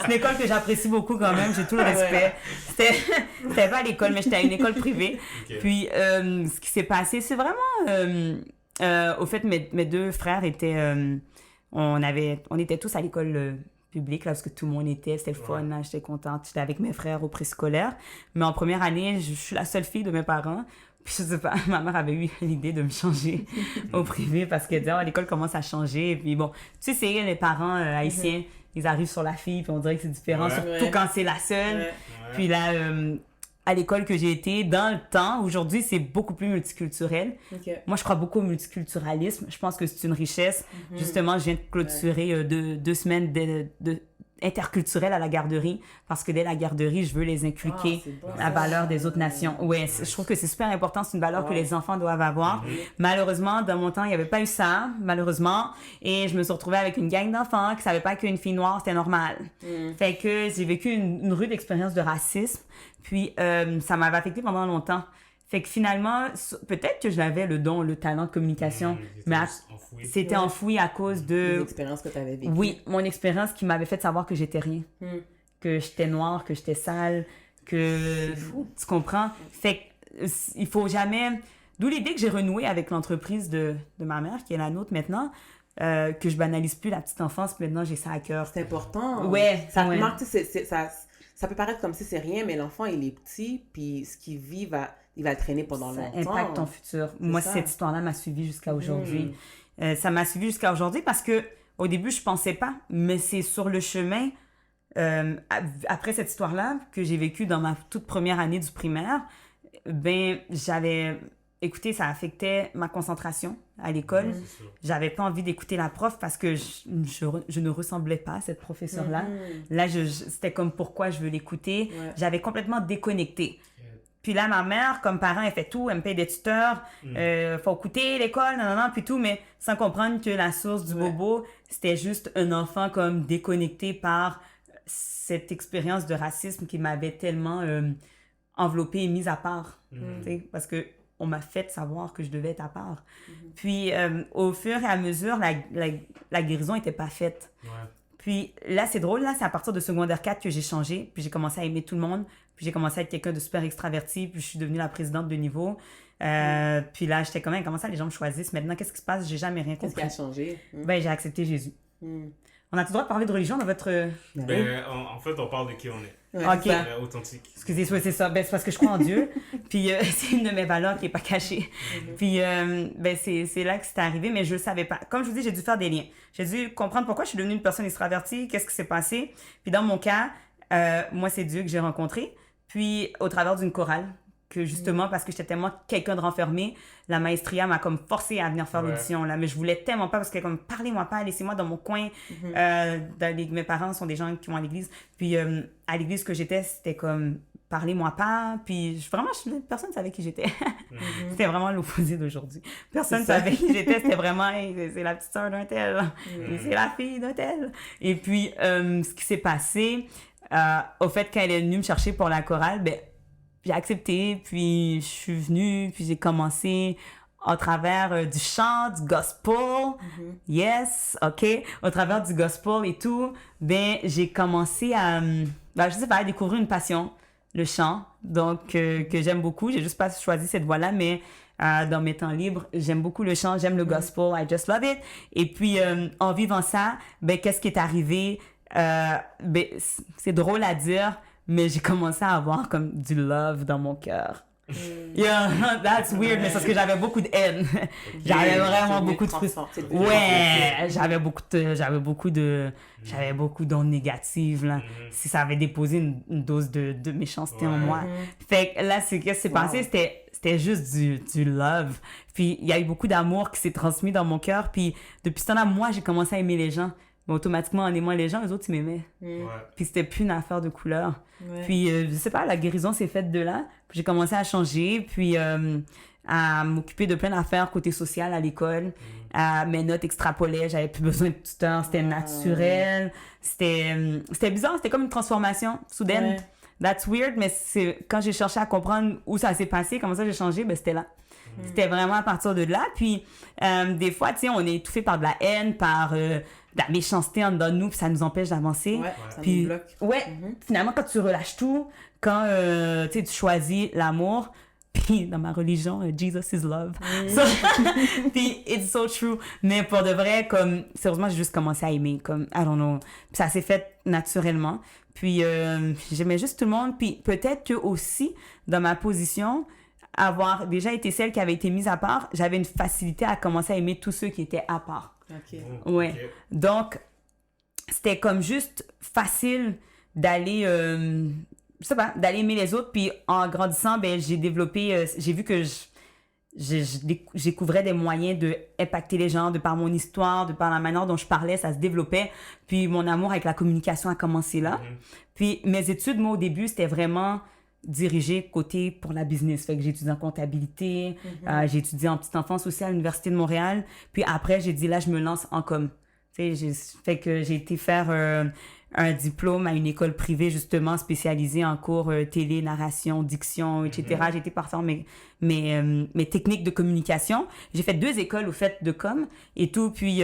c'est une école que j'apprécie beaucoup quand même, j'ai tout le respect. C'était pas à l'école, mais j'étais à une école privée. Puis, ce qui s'est passé, c'est vraiment... au fait, mes deux frères étaient... on était tous à l'école publique, là, parce que tout le monde était, c'était le fun, là, j'étais contente. J'étais avec mes frères au préscolaire. Mais en première année, je suis la seule fille de mes parents. Puis je sais pas, ma mère avait eu l'idée de me changer au privé parce qu'elle disait, l'école commence à changer. Et puis bon, tu sais, c'est les parents haïtiens, ils arrivent sur la fille, puis on dirait que c'est différent, surtout quand c'est la seule. Puis là, à l'école que j'ai été, dans le temps, aujourd'hui, c'est beaucoup plus multiculturel. Moi, je crois beaucoup au multiculturalisme. Je pense que c'est une richesse. Justement, je viens de clôturer deux semaines interculturel à la garderie, parce que dès la garderie, je veux les inculquer la valeur des autres nations. Ouais, je trouve que c'est super important, c'est une valeur que les enfants doivent avoir. Malheureusement, dans mon temps, il n'y avait pas eu ça, malheureusement, et je me suis retrouvée avec une gang d'enfants qui ne savaient pas qu'une fille noire, c'était normal. Fait que j'ai vécu une rude expérience de racisme, puis ça m'avait affectée pendant longtemps. Fait que finalement, peut-être que j'avais le don, le talent de communication, mais c'était enfoui à cause de... L'expérience que tu avais vécue. Oui, mon expérience qui m'avait fait savoir que j'étais rien. Que j'étais noire, que j'étais sale, que... Tu comprends? Fait qu'il faut jamais... D'où l'idée que j'ai renoué avec l'entreprise de ma mère, qui est la nôtre maintenant, que je banalise plus la petite enfance, puis maintenant j'ai ça à cœur. C'est important. Ouais. Ça te marque, ça peut paraître comme si c'est rien, mais l'enfant, il est petit, puis ce qu'il vit, il va le traîner pendant longtemps. Ça impacte ton futur. Moi, cette histoire-là m'a suivi jusqu'à aujourd'hui. Ça m'a suivi jusqu'à aujourd'hui parce que au début, je pensais pas, mais c'est sur le chemin, après cette histoire-là, que j'ai vécue dans ma toute première année du primaire, ben, écoutez, ça affectait ma concentration à l'école. J'avais pas envie d'écouter la prof parce que je ne ressemblais pas à cette professeure-là. Là, c'était comme pourquoi je veux l'écouter. J'avais complètement déconnecté. Puis là, ma mère, comme parent, elle fait tout, elle me paye des tuteurs, faut écouter l'école, puis tout, mais sans comprendre que la source du bobo, c'était juste un enfant comme déconnecté par cette expérience de racisme qui m'avait tellement enveloppée et mise à part. Parce que on m'a fait savoir que je devais être à part. Puis, au fur et à mesure, la guérison n'était pas faite. Puis là, c'est drôle, là, c'est à partir de secondaire 4 que j'ai changé, puis j'ai commencé à aimer tout le monde, puis j'ai commencé à être quelqu'un de super extraverti, puis je suis devenue la présidente de niveau. Puis là, j'étais quand même, comment ça, les gens me choisissent? Maintenant, qu'est-ce qui se passe? J'ai jamais rien compris. Qu'est-ce qui a changé? Ben, j'ai accepté Jésus. On a tout le droit de parler de religion dans votre... En fait, on parle de qui on est. Ok. Authentique. Excusez, c'est ça. Ben, c'est parce que je crois en Dieu. Puis c'est une de mes valeurs qui n'est pas cachée. Puis ben, c'est là que c'est arrivé, mais je ne le savais pas. Comme je vous dis, j'ai dû faire des liens. J'ai dû comprendre pourquoi je suis devenue une personne extravertie, qu'est-ce qui s'est passé. Puis dans mon cas, moi, c'est Dieu que j'ai rencontré. Puis au travers d'une chorale, que justement, parce que j'étais tellement quelqu'un de renfermé, la maestria m'a comme forcé à venir faire l'audition, là. Mais je voulais tellement pas, parce que comme, parlez-moi pas, laissez-moi dans mon coin. Mes parents sont des gens qui vont à l'église. Puis à l'église que j'étais, c'était comme, parlez-moi pas. Puis personne ne savait qui j'étais. C'était vraiment l'opposé d'aujourd'hui. Personne ne savait qui j'étais. C'était vraiment, hey, c'est la petite sœur d'un tel. C'est la fille d'un tel. Et puis, ce qui s'est passé, au fait, quand elle est venue me chercher pour la chorale, ben, j'ai accepté, puis je suis venue, puis j'ai commencé au travers du chant, du gospel, yes, ok, au travers du gospel et tout, ben j'ai commencé à, je sais pas, à découvrir une passion, le chant, donc que j'aime beaucoup. J'ai juste pas choisi cette voie-là, mais dans mes temps libres. J'aime beaucoup le chant, j'aime le gospel, I just love it. Et puis, en vivant ça, ben, qu'est-ce qui est arrivé? Ben, c'est drôle à dire, mais j'ai commencé à avoir comme du love dans mon cœur. Yeah, that's weird, mais c'est parce que j'avais beaucoup de haine. J'avais vraiment beaucoup de frustration. Ouais, j'avais beaucoup d'ondes négatives, là. Si ça avait déposé une dose de méchanceté en moi. Fait que là, qu'est-ce qui s'est passé? C'était juste du love. Puis il y a eu beaucoup d'amour qui s'est transmis dans mon cœur. Puis depuis ce temps-là, moi, j'ai commencé à aimer les gens. Mais automatiquement, en aimant les gens, les autres, ils m'aimaient. Puis c'était plus une affaire de couleur. Puis, je sais pas, la guérison s'est faite de là. Puis j'ai commencé à changer, puis à m'occuper de plein d'affaires côté social à l'école. Mes notes extrapolaient, j'avais plus besoin de tuteur, c'était naturel. C'était bizarre, c'était comme une transformation soudaine. That's weird, mais quand j'ai cherché à comprendre où ça s'est passé, comment ça j'ai changé, ben c'était là. C'était vraiment à partir de là. Puis, des fois, tu sais, on est étouffé par de la haine, par de la méchanceté en dedans de nous, puis ça nous empêche d'avancer. Ça puis, nous bloque. Finalement, quand tu relâches tout, quand tu choisis l'amour, puis dans ma religion, Jesus is love. So, puis, it's so true. Mais pour de vrai, comme, sérieusement, j'ai juste commencé à aimer, comme, I don't know. Puis ça s'est fait naturellement. Puis, j'aimais juste tout le monde. Puis, peut-être que aussi, dans ma position, avoir déjà été celle qui avait été mise à part, j'avais une facilité à commencer à aimer tous ceux qui étaient à part. Ouais. Okay. Donc, c'était comme juste facile d'aller, je sais pas, d'aller aimer les autres. Puis en grandissant, ben, j'ai développé, j'ai vu que je découvrais des moyens de impacter les gens, de par mon histoire, de par la manière dont je parlais, ça se développait. Puis mon amour avec la communication a commencé là. Puis mes études, moi, au début, c'était vraiment dirigé côté pour la business. Fait que j'ai étudié en comptabilité, j'ai étudié en petite enfance aussi à l'Université de Montréal. Puis après, j'ai dit là, je me lance en com. Tu sais, fait que j'ai été faire un diplôme à une école privée justement spécialisée en cours télé, narration, diction, etc. J'ai été parfaire mes techniques de communication. J'ai fait 2 écoles au fait de com et tout. Puis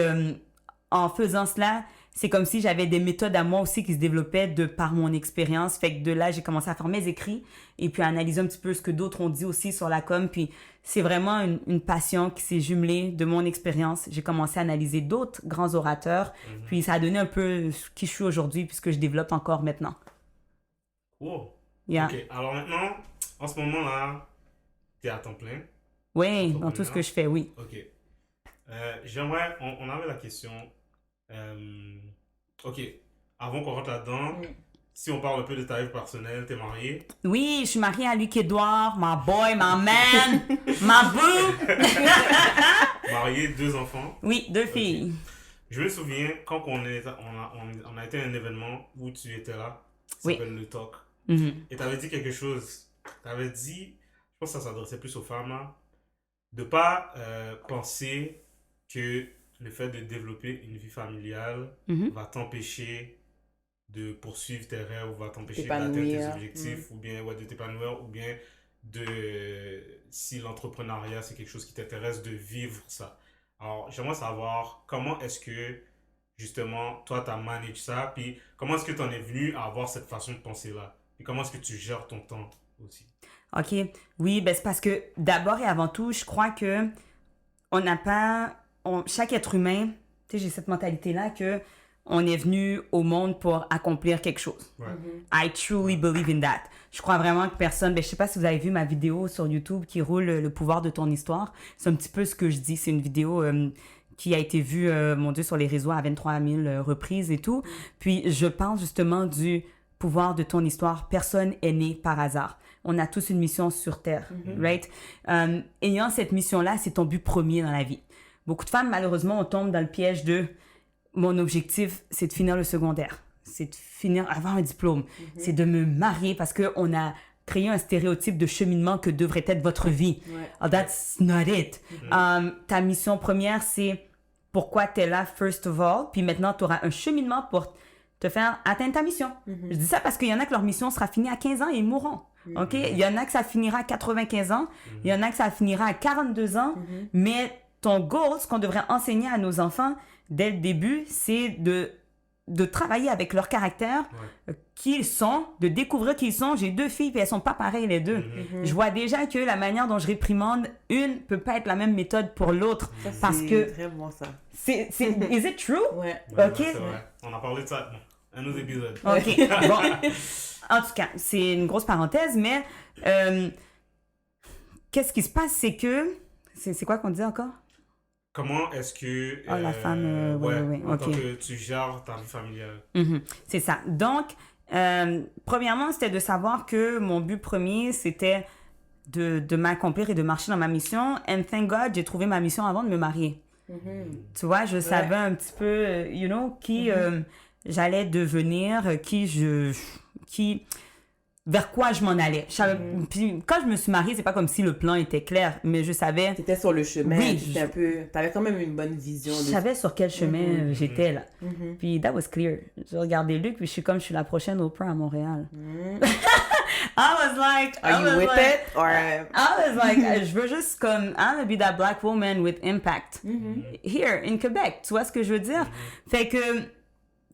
en faisant cela, c'est comme si j'avais des méthodes à moi aussi qui se développaient de par mon expérience. Fait que de là, j'ai commencé à faire mes écrits et puis à analyser un petit peu ce que d'autres ont dit aussi sur la com. Puis c'est vraiment une passion qui s'est jumelée de mon expérience. J'ai commencé à analyser d'autres grands orateurs. Puis ça a donné un peu qui je suis aujourd'hui puis ce que je développe encore maintenant. Wow. Yeah. OK. Alors maintenant, en ce moment-là, tu es à temps plein. Oui, dans tout ce que je fais, oui. OK. J'aimerais... On avait la question... ok, avant qu'on rentre là-dedans, si on parle un peu de ta vie personnelle, t'es mariée? Oui, je suis mariée à Luc Edouard, my boy, my man, my boo. Mariée, 2 enfants? Oui, 2 filles. Je me souviens quand on a été à un événement où tu étais là, ça s'appelle le Talk, et t'avais dit quelque chose. T'avais dit, je pense que ça s'adressait plus aux femmes, là, de pas penser que le fait de développer une vie familiale va t'empêcher de poursuivre tes rêves, ou va t'empêcher d'atteindre tes objectifs, ou bien de t'épanouir, ou bien si l'entrepreneuriat c'est quelque chose qui t'intéresse, de vivre ça. Alors, j'aimerais savoir comment est-ce que, justement, toi, tu as managé ça, puis comment est-ce que tu en es venu à avoir cette façon de penser-là, puis comment est-ce que tu gères ton temps aussi. OK. Oui, ben c'est parce que d'abord et avant tout, je crois que on n'a pas... chaque être humain, tu sais, j'ai cette mentalité-là que on est venu au monde pour accomplir quelque chose. I truly believe in that. Je crois vraiment que personne... Ben, je sais pas si vous avez vu ma vidéo sur YouTube qui roule Le pouvoir de ton histoire. C'est un petit peu ce que je dis. C'est une vidéo qui a été vue, mon Dieu, sur les réseaux à 23 000 reprises et tout. Puis je parle justement du pouvoir de ton histoire. Personne est né par hasard. On a tous une mission sur Terre, right? Ayant cette mission-là, c'est ton but premier dans la vie. Beaucoup de femmes, malheureusement, on tombe dans le piège de « mon objectif, c'est de finir le secondaire, c'est de finir, avoir un diplôme, c'est de me marier parce qu'on a créé un stéréotype de cheminement que devrait être votre vie. Oh, that's not it. Ta mission première, c'est pourquoi tu es là, first of all, puis maintenant, tu auras un cheminement pour te faire atteindre ta mission. Je dis ça parce qu'il y en a que leur mission sera finie à 15 ans et ils mourront. OK? Il y en a que ça finira à 95 ans, il y en a que ça finira à 42 ans, mais ton goal, ce qu'on devrait enseigner à nos enfants dès le début, c'est de de travailler avec leur caractère, qui ils sont, de découvrir qui ils sont. J'ai 2 filles, puis elles sont pas pareilles les deux. Je vois déjà que la manière dont je réprimande une peut pas être la même méthode pour l'autre. Ça, Parce que... c'est très bon, ça. Is it true? Ouais. Ouais, Ok. ouais, c'est vrai. On a parlé de ça dans un autre épisode. OK, bon. En tout cas, c'est une grosse parenthèse, mais qu'est-ce qui se passe, c'est que... C'est quoi qu'on dit encore? Comment est-ce que... la femme, ouais, en ok. tant que tu gères ta vie familiale. Mhm, c'est ça. Donc, premièrement, c'était de savoir que mon but premier, c'était de m'accomplir et de marcher dans ma mission. And thank God, j'ai trouvé ma mission avant de me marier. Tu vois, je savais un petit peu, qui j'allais devenir, vers quoi je m'en allais. Je savais, puis quand je me suis mariée, c'est pas comme si le plan était clair, mais je savais... T'étais sur le chemin. Oui, T'avais quand même une bonne vision. Je savais sur quel chemin j'étais, là. Puis that was clear. Je regardais Luc, puis je suis la prochaine Oprah à Montréal. I was like... Are you with it? Or... I was like, je veux juste comme... I'm gonna be that black woman with impact. Here, in Quebec. Tu vois ce que je veux dire? Fait que...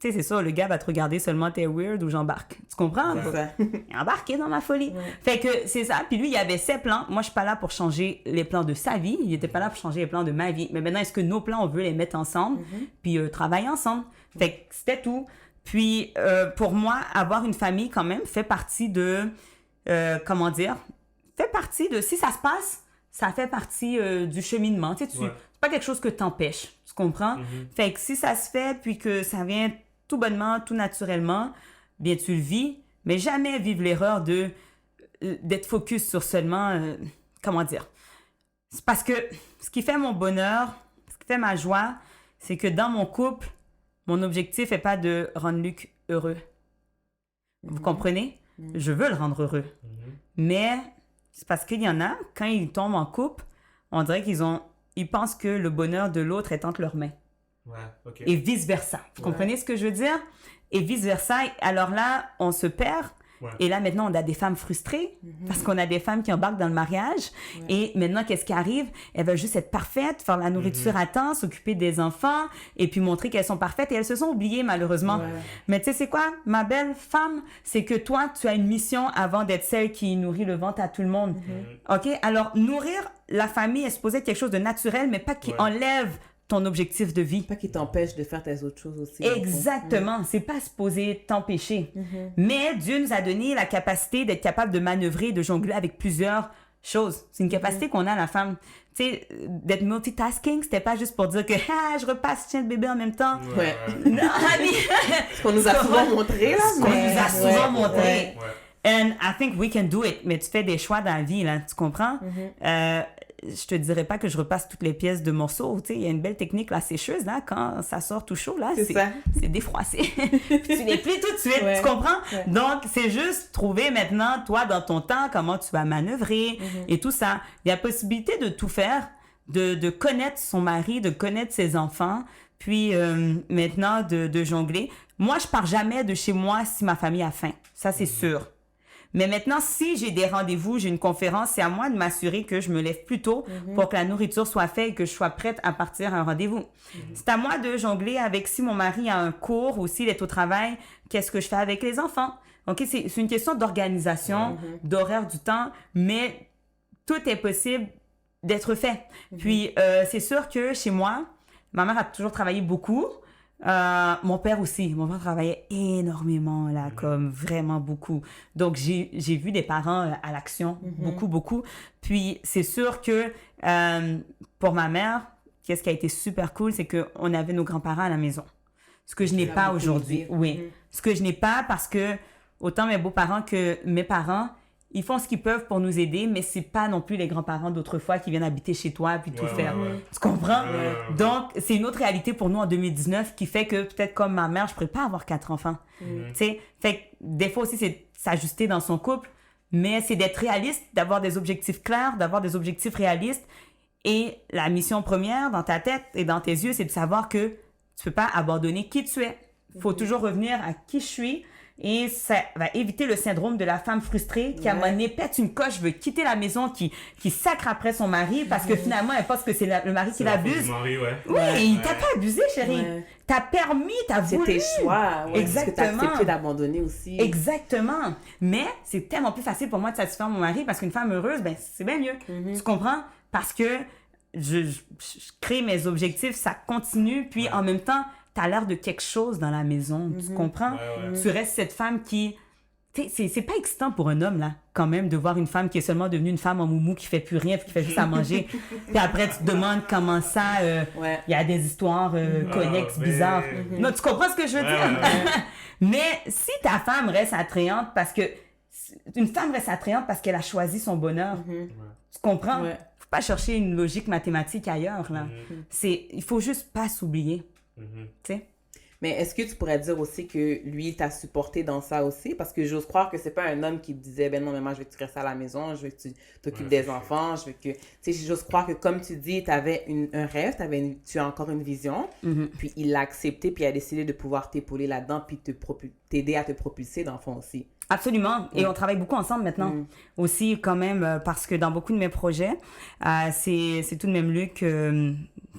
Tu sais, c'est ça, le gars va te regarder seulement, t'es weird ou j'embarque. Tu comprends? C'est ça. Embarqué dans ma folie. Fait que c'est ça. Puis lui, il avait ses plans. Moi, je suis pas là pour changer les plans de sa vie. Il était pas là pour changer les plans de ma vie. Mais maintenant, est-ce que nos plans, on veut les mettre ensemble? Puis travailler ensemble. Fait que c'était tout. Puis pour moi, avoir une famille quand même fait partie de... fait partie de... Si ça se passe, ça fait partie du cheminement. Tu sais, c'est pas quelque chose que t'empêches. Tu comprends? Fait que si ça se fait, puis que ça vient tout bonnement, tout naturellement, bien tu le vis, mais jamais vivre l'erreur d'être focus sur seulement, c'est parce que ce qui fait mon bonheur, ce qui fait ma joie, c'est que dans mon couple, mon objectif n'est pas de rendre Luc heureux. Vous comprenez? Je veux le rendre heureux. Mais c'est parce qu'il y en a, quand ils tombent en couple, on dirait ils pensent que le bonheur de l'autre est entre leurs mains. Ouais, ok. Et vice-versa. Vous comprenez ce que je veux dire? Et vice-versa. Alors là, on se perd. Ouais. Et là, maintenant, on a des femmes frustrées parce qu'on a des femmes qui embarquent dans le mariage. Ouais. Et maintenant, qu'est-ce qui arrive? Elles veulent juste être parfaites, faire la nourriture à temps, s'occuper des enfants et puis montrer qu'elles sont parfaites. Et elles se sont oubliées, malheureusement. Ouais. Mais tu sais, c'est quoi, ma belle femme? C'est que toi, tu as une mission avant d'être celle qui nourrit le ventre à tout le monde. OK? Alors, nourrir la famille est supposé être quelque chose de naturel, mais pas qui enlève ton objectif de vie. Pas qui t'empêche de faire tes autres choses aussi. Exactement. C'est pas supposé t'empêcher. Mais Dieu nous a donné la capacité d'être capable de manœuvrer, de jongler avec plusieurs choses. C'est une capacité qu'on a, la femme. Tu sais, d'être multitasking, c'était pas juste pour dire que je repasse, tiens le bébé en même temps. Ouais. Non, ce qu'on nous a souvent montré, là. Ce qu'on nous a souvent montré. And I think we can do it. Mais tu fais des choix dans la vie, là. Tu comprends? Je te dirais pas que je repasse toutes les pièces de morceaux. Tu sais, il y a une belle technique, la sécheuse, là, quand ça sort tout chaud, là, c'est défroissé. Puis tu les plies tout de suite, tu comprends? Donc, c'est juste trouver maintenant, toi, dans ton temps, comment tu vas manœuvrer et tout ça. Il y a possibilité de tout faire, de connaître son mari, de connaître ses enfants, puis maintenant, de jongler. Moi, je pars jamais de chez moi si ma famille a faim. Ça, c'est sûr. Mais maintenant, si j'ai des rendez-vous, j'ai une conférence, c'est à moi de m'assurer que je me lève plus tôt pour que la nourriture soit faite et que je sois prête à partir à un rendez-vous. C'est à moi de jongler avec si mon mari a un cours ou s'il est au travail, qu'est-ce que je fais avec les enfants. OK? C'est une question d'organisation, d'horaire du temps, mais tout est possible d'être fait. Puis, c'est sûr que chez moi, ma mère a toujours travaillé beaucoup. Mon père aussi. Mon père travaillait énormément, là, comme vraiment beaucoup. Donc, j'ai vu des parents à l'action, beaucoup. Puis, c'est sûr que pour ma mère, qu'est-ce qui a été super cool, c'est qu'on avait nos grands-parents à la maison. Ce que je n'ai pas aujourd'hui. Oui. Ce que je n'ai pas parce que autant mes beaux-parents que mes parents, ils font ce qu'ils peuvent pour nous aider, mais c'est pas non plus les grands-parents d'autrefois qui viennent habiter chez toi puis tout faire. Tu comprends? Donc, c'est une autre réalité pour nous en 2019 qui fait que peut-être comme ma mère, je pourrais pas avoir 4 enfants. Tu sais? Fait que des fois aussi, c'est s'ajuster dans son couple, mais c'est d'être réaliste, d'avoir des objectifs clairs, d'avoir des objectifs réalistes. Et la mission première dans ta tête et dans tes yeux, c'est de savoir que tu peux pas abandonner qui tu es. Faut toujours revenir à qui je suis et ça va éviter le syndrome de la femme frustrée qui, à un moment donné, pète une coche, veut quitter la maison, qui sacre après son mari parce que finalement, elle pense que c'est le mari qui l'abuse. Oui, il t'a pas abusé, chérie. Ouais. T'as permis, t'as voulu. C'est tes choix. Ouais, exactement. Parce que t'as accepté d'abandonner aussi. Exactement. Mais c'est tellement plus facile pour moi de satisfaire mon mari parce qu'une femme heureuse, ben c'est bien mieux. Tu comprends? Parce que je crée mes objectifs, ça continue, puis en même temps, t'as l'air de quelque chose dans la maison. Tu comprends? Tu restes cette femme qui... C'est pas excitant pour un homme, là, quand même, de voir une femme qui est seulement devenue une femme en moumou, qui fait plus rien, qui fait juste à manger. Puis après, tu te demandes comment ça, y a des histoires connexes, bizarres. Non, tu comprends ce que je veux dire? Mais si ta femme reste attrayante parce que... Une femme reste attrayante parce qu'elle a choisi son bonheur. Tu comprends? Faut pas chercher une logique mathématique ailleurs, là. Il faut juste pas s'oublier. Tu sais? Mais est-ce que tu pourrais dire aussi que lui, il t'a supporté dans ça aussi? Parce que j'ose croire que c'est pas un homme qui te disait, ben non, mais moi, je veux que tu restes à la maison, je veux que tu t'occupes des enfants, je veux que... Tu sais, j'ose croire que comme tu dis, t'avais un rêve, tu as encore une vision, puis il l'a accepté, puis il a décidé de pouvoir t'épauler là-dedans, puis t'aider à te propulser dans le fond aussi. Absolument. Et on travaille beaucoup ensemble maintenant. Aussi, quand même, parce que dans beaucoup de mes projets, c'est tout de même Luc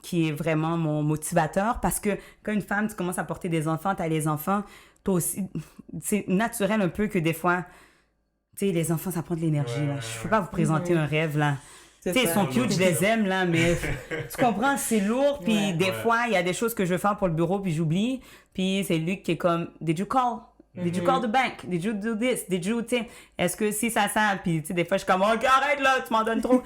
qui est vraiment mon motivateur. Parce que quand une femme, tu commences à porter des enfants, tu as les enfants, toi aussi, c'est naturel un peu que des fois, tu sais, les enfants, ça prend de l'énergie. Là. Je ne peux pas vous présenter un rêve, là. Tu sais, ils sont cute, je les aime, là, mais tu comprends, c'est lourd. Puis des fois, il y a des choses que je veux faire pour le bureau, puis j'oublie. Puis c'est Luc qui est comme, did you call? Did you call the bank? Did you do this? Did you, tu sais, est-ce que si ça sent? Puis, tu sais, des fois, je suis comme, OK, arrête là, tu m'en donnes trop.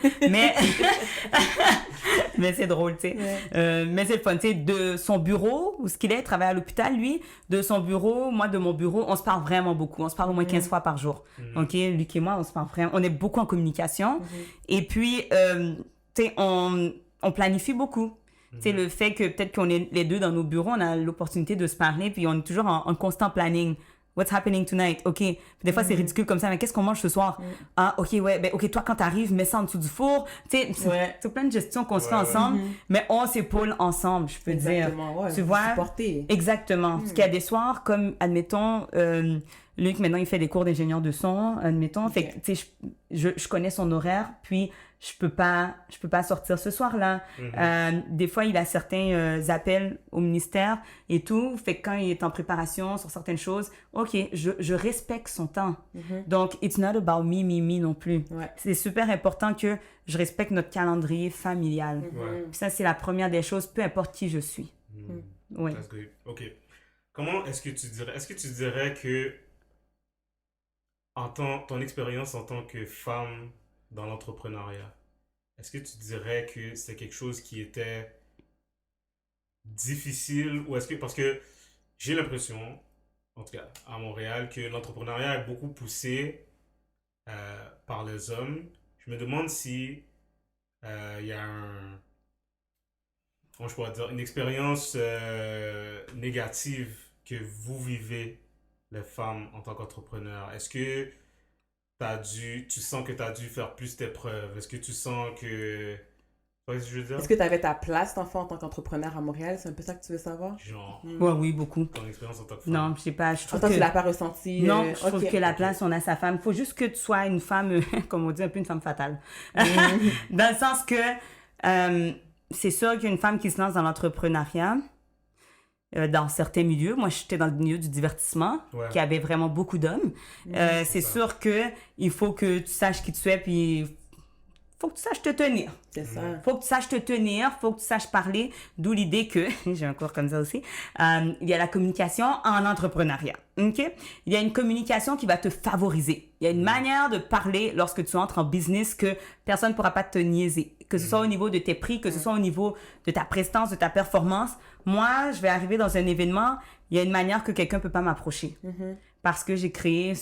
mais c'est drôle, tu sais. Mais c'est le fun, tu sais, de son bureau, où ce qu'il est, il travaille à l'hôpital, lui, de son bureau, moi, de mon bureau, on se parle vraiment beaucoup. On se parle au moins 15 fois par jour. OK? Luc et moi, on se parle vraiment. On est beaucoup en communication. Et puis, tu sais, on planifie beaucoup. Tu sais, le fait que peut-être qu'on est les deux dans nos bureaux, on a l'opportunité de se parler, puis on est toujours en constant planning. What's happening tonight? OK. Puis des fois, c'est ridicule comme ça, mais qu'est-ce qu'on mange ce soir? Ah, OK, ouais. Ben, OK, toi, quand t'arrives, mets ça en dessous du four. Tu sais, c'est plein de gestions qu'on se fait ensemble, mais on s'épaule ensemble, je peux dire. Tu vois? Supporter. Exactement. Parce qu'il y a des soirs, comme, admettons, Luc, maintenant, il fait des cours d'ingénieur de son, admettons. Fait que, tu sais, je connais son horaire, puis je peux pas sortir ce soir-là. Des fois, il a certains appels au ministère et tout. Fait que quand il est en préparation sur certaines choses, OK, je respecte son temps. Donc, it's not about me non plus. C'est super important que je respecte notre calendrier familial. Puis ça, c'est la première des choses, peu importe qui je suis. Oui. OK. Comment est-ce que tu dirais que ton expérience en tant que femme dans l'entrepreneuriat, est-ce que tu dirais que c'est quelque chose qui était difficile ou est-ce que, parce que j'ai l'impression, en tout cas à Montréal, que l'entrepreneuriat est beaucoup poussé par les hommes. Je me demande si il y a comment je pourrais dire, une expérience négative que vous vivez, les femmes, en tant qu'entrepreneurs. Est-ce que tu sens que tu as dû faire plus tes preuves? Est-ce que tu sens que... Tu vois ce que je veux dire? Est-ce que tu avais ta place d'enfant en tant qu'entrepreneur à Montréal? C'est un peu ça que tu veux savoir? Genre... Oui, beaucoup. Ton expérience en tant que femme? Non, je sais pas. Je trouve que... tu l'as pas ressenti? Non, je trouve que la place, on a sa femme. Il faut juste que tu sois une femme, comme on dit, un peu une femme fatale. Dans le sens que c'est sûr qu'une femme qui se lance dans l'entrepreneuriat, dans certains milieux. Moi, j'étais dans le milieu du divertissement, qui avait vraiment beaucoup d'hommes. C'est sûr qu'il faut que tu saches qui tu es, puis faut que tu saches te tenir. C'est ça. Faut que tu saches te tenir, faut que tu saches parler, d'où l'idée que, j'ai un cours comme ça aussi, il y a la communication en entrepreneuriat. OK? Il y a une communication qui va te favoriser. Il y a une manière de parler lorsque tu entres en business que personne ne pourra pas te niaiser. Que ce soit au niveau de tes prix, que ce soit au niveau de ta prestance, de ta performance. Moi, je vais arriver dans un événement, il y a une manière que quelqu'un ne peut pas m'approcher. Parce que j'ai créé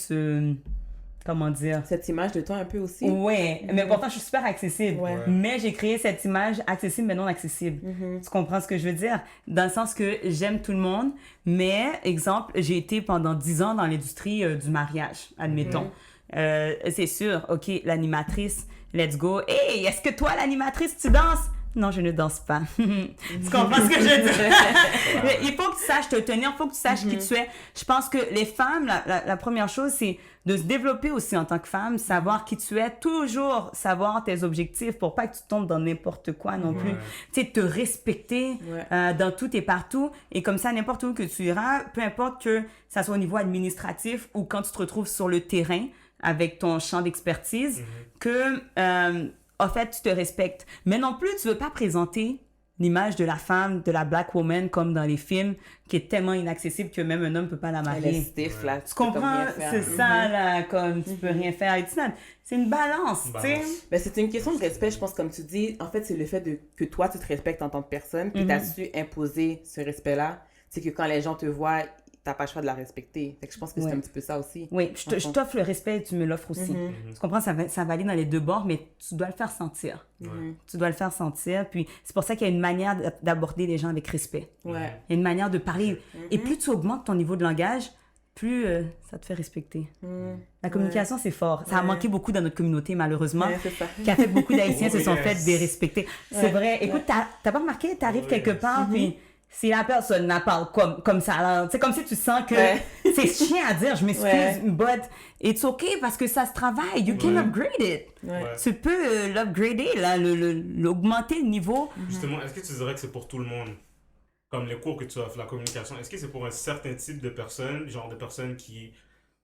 comment dire? Cette image de toi un peu aussi. Oui, mais pourtant, je suis super accessible. Mais j'ai créé cette image accessible, mais non accessible. Tu comprends ce que je veux dire? Dans le sens que j'aime tout le monde, mais, exemple, j'ai été pendant 10 ans dans l'industrie du mariage, admettons. C'est sûr, OK, l'animatrice, let's go. Hey, est-ce que toi, l'animatrice, tu danses? Non, je ne danse pas. Tu comprends ce que je veux dire? Mais il faut que tu saches te tenir, il faut que tu saches qui tu es. Je pense que les femmes, la première chose, c'est de se développer aussi en tant que femme, savoir qui tu es, toujours savoir tes objectifs pour pas que tu tombes dans n'importe quoi non plus. Tu sais, te respecter dans tout et partout. Et comme ça, n'importe où que tu iras, peu importe que ça soit au niveau administratif ou quand tu te retrouves sur le terrain avec ton champ d'expertise, que... en fait, tu te respectes. Mais non plus, tu veux pas présenter l'image de la femme, de la black woman, comme dans les films, qui est tellement inaccessible que même un homme peut pas la Elle est marier. stiff, là. Tu comprends? C'est ça, là, comme tu peux rien faire. Et c'est une balance, tu sais. Ben, c'est une question de respect, je pense, comme tu dis. En fait, c'est le fait que toi, tu te respectes en tant que personne, puis tu as su imposer ce respect-là. C'est que quand les gens te voient, t'as pas le choix de la respecter. Fait que je pense que c'est un petit peu ça aussi. Oui, je t'offre le respect et tu me l'offres aussi. Tu comprends? Ça va aller dans les deux bords, mais tu dois le faire sentir. Tu dois le faire sentir. Puis c'est pour ça qu'il y a une manière d'aborder les gens avec respect. Il y a une manière de parler. Et plus tu augmentes ton niveau de langage, plus ça te fait respecter. La communication, c'est fort. Ça a manqué beaucoup dans notre communauté, malheureusement, qui a fait que beaucoup d'Haïtiens se sont fait dérespecter. C'est vrai. Écoute, t'as pas remarqué? T'arrives quelque part, puis... Si la personne la parle comme ça, c'est comme si tu sens que c'est chiant à dire, je m'excuse, but it's okay parce que ça se travaille. You can upgrade it. Tu peux l'upgrader, là, l'augmenter le niveau. Justement, est-ce que tu dirais que c'est pour tout le monde? Comme les cours que tu offres, la communication, est-ce que c'est pour un certain type de personnes, genre de personnes qui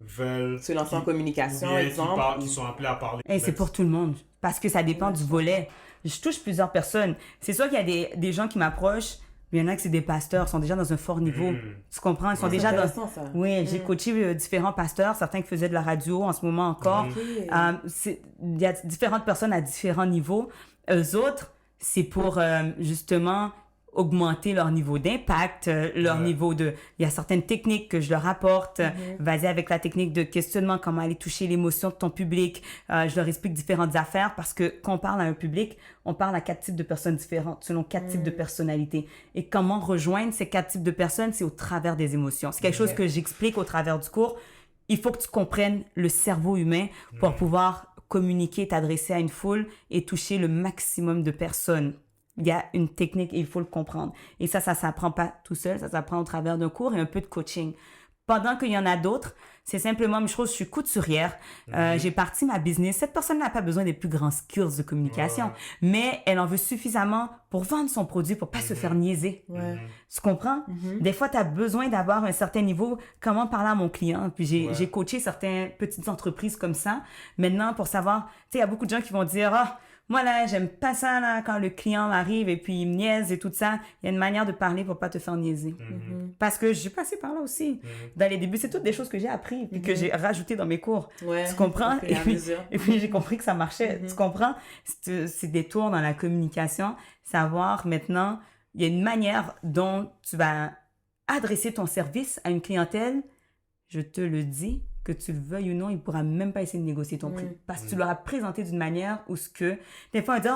veulent... Se lancer en communication, exemple. Qui sont appelés à parler. Hey, c'est pour tout le monde parce que ça dépend du volet. Je touche plusieurs personnes. C'est sûr qu'il y a des gens qui m'approchent. Il y en a qui c'est des pasteurs, ils sont déjà dans un fort niveau. Tu comprends? Ils sont déjà dans... Ça. Oui, j'ai coaché différents pasteurs, certains qui faisaient de la radio en ce moment encore. Il y a différentes personnes à différents niveaux. Eux autres, c'est pour justement augmenter leur niveau d'impact, leur niveau de... Il y a certaines techniques que je leur apporte. Vas-y avec la technique de questionnement, comment aller toucher l'émotion de ton public. Je leur explique différentes affaires parce que quand on parle à un public, on parle à 4 types de personnes différentes, selon 4 types de personnalités. Et comment rejoindre ces 4 types de personnes, c'est au travers des émotions. C'est quelque chose que j'explique au travers du cours. Il faut que tu comprennes le cerveau humain pour pouvoir communiquer, t'adresser à une foule et toucher le maximum de personnes. Il y a une technique et il faut le comprendre. Et ça s'apprend pas tout seul, ça s'apprend au travers d'un cours et un peu de coaching. Pendant qu'il y en a d'autres, c'est simplement, je suis couturière, j'ai parti ma business. Cette personne n'a pas besoin des plus grands skills de communication, mais elle en veut suffisamment pour vendre son produit, pour pas se faire niaiser. Tu comprends? Des fois, tu as besoin d'avoir un certain niveau, comment parler à mon client. Puis j'ai coaché certaines petites entreprises comme ça. Maintenant, pour savoir, tu sais, il y a beaucoup de gens qui vont dire, moi, là, j'aime pas ça, là, quand le client arrive et puis il me niaise et tout ça. Il y a une manière de parler pour pas te faire niaiser. Parce que j'ai passé par là aussi. Dans les débuts, c'est toutes des choses que j'ai appris puis que j'ai rajoutées dans mes cours. Tu comprends? Et puis, j'ai compris que ça marchait. Tu comprends? C'est des tours dans la communication. Savoir, maintenant, il y a une manière dont tu vas adresser ton service à une clientèle. Je te le dis, que tu le veuilles ou non, il ne pourra même pas essayer de négocier ton prix. Parce que tu leur as présenté d'une manière où ce que... Des fois, on dit,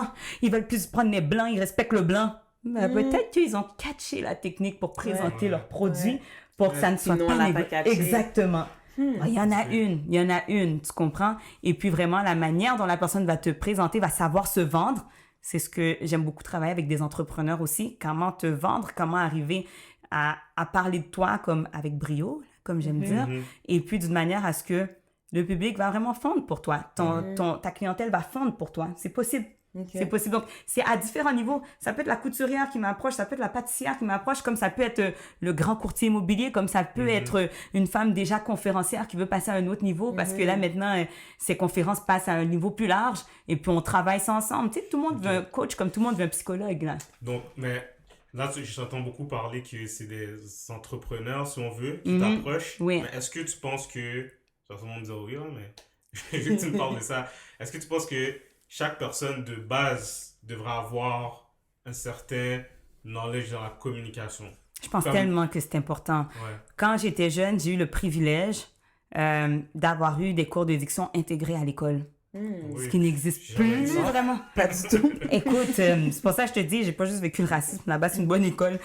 ils veulent plus prendre les blancs, ils respectent le blanc. Mais peut-être qu'ils ont catché la technique pour présenter leur produit pour que ça ne soit pas négocié. Exactement. Il y en a une, tu comprends? Et puis vraiment, la manière dont la personne va te présenter, va savoir se vendre. C'est ce que j'aime beaucoup travailler avec des entrepreneurs aussi. Comment te vendre, comment arriver à parler de toi comme avec brio, comme j'aime dire, et puis d'une manière à ce que le public va vraiment fondre pour toi. Ta clientèle va fondre pour toi. C'est possible. C'est possible. Donc, c'est à différents niveaux. Ça peut être la couturière qui m'approche, ça peut être la pâtissière qui m'approche, comme ça peut être le grand courtier immobilier, comme ça peut être une femme déjà conférencière qui veut passer à un autre niveau, parce que là, maintenant, ses conférences passent à un niveau plus large, et puis on travaille ça ensemble. Tu sais, tout le monde veut un coach, comme tout le monde veut un psychologue, là. Donc, mais... Là, j'entends beaucoup parler que c'est des entrepreneurs, si on veut, qui t'approchent. Oui. Mais est-ce que tu penses que... Ça va tout le monde dire oui, mais vu que tu me parles de ça, est-ce que tu penses que chaque personne de base devrait avoir un certain knowledge dans la communication? Je pense tellement que c'est important. Quand j'étais jeune, j'ai eu le privilège d'avoir eu des cours de diction intégrés à l'école. Ce qui n'existe plus vraiment. Pas du tout. Écoute, c'est pour ça que je te dis, j'ai pas juste vécu le racisme. Là-bas, c'est une bonne école.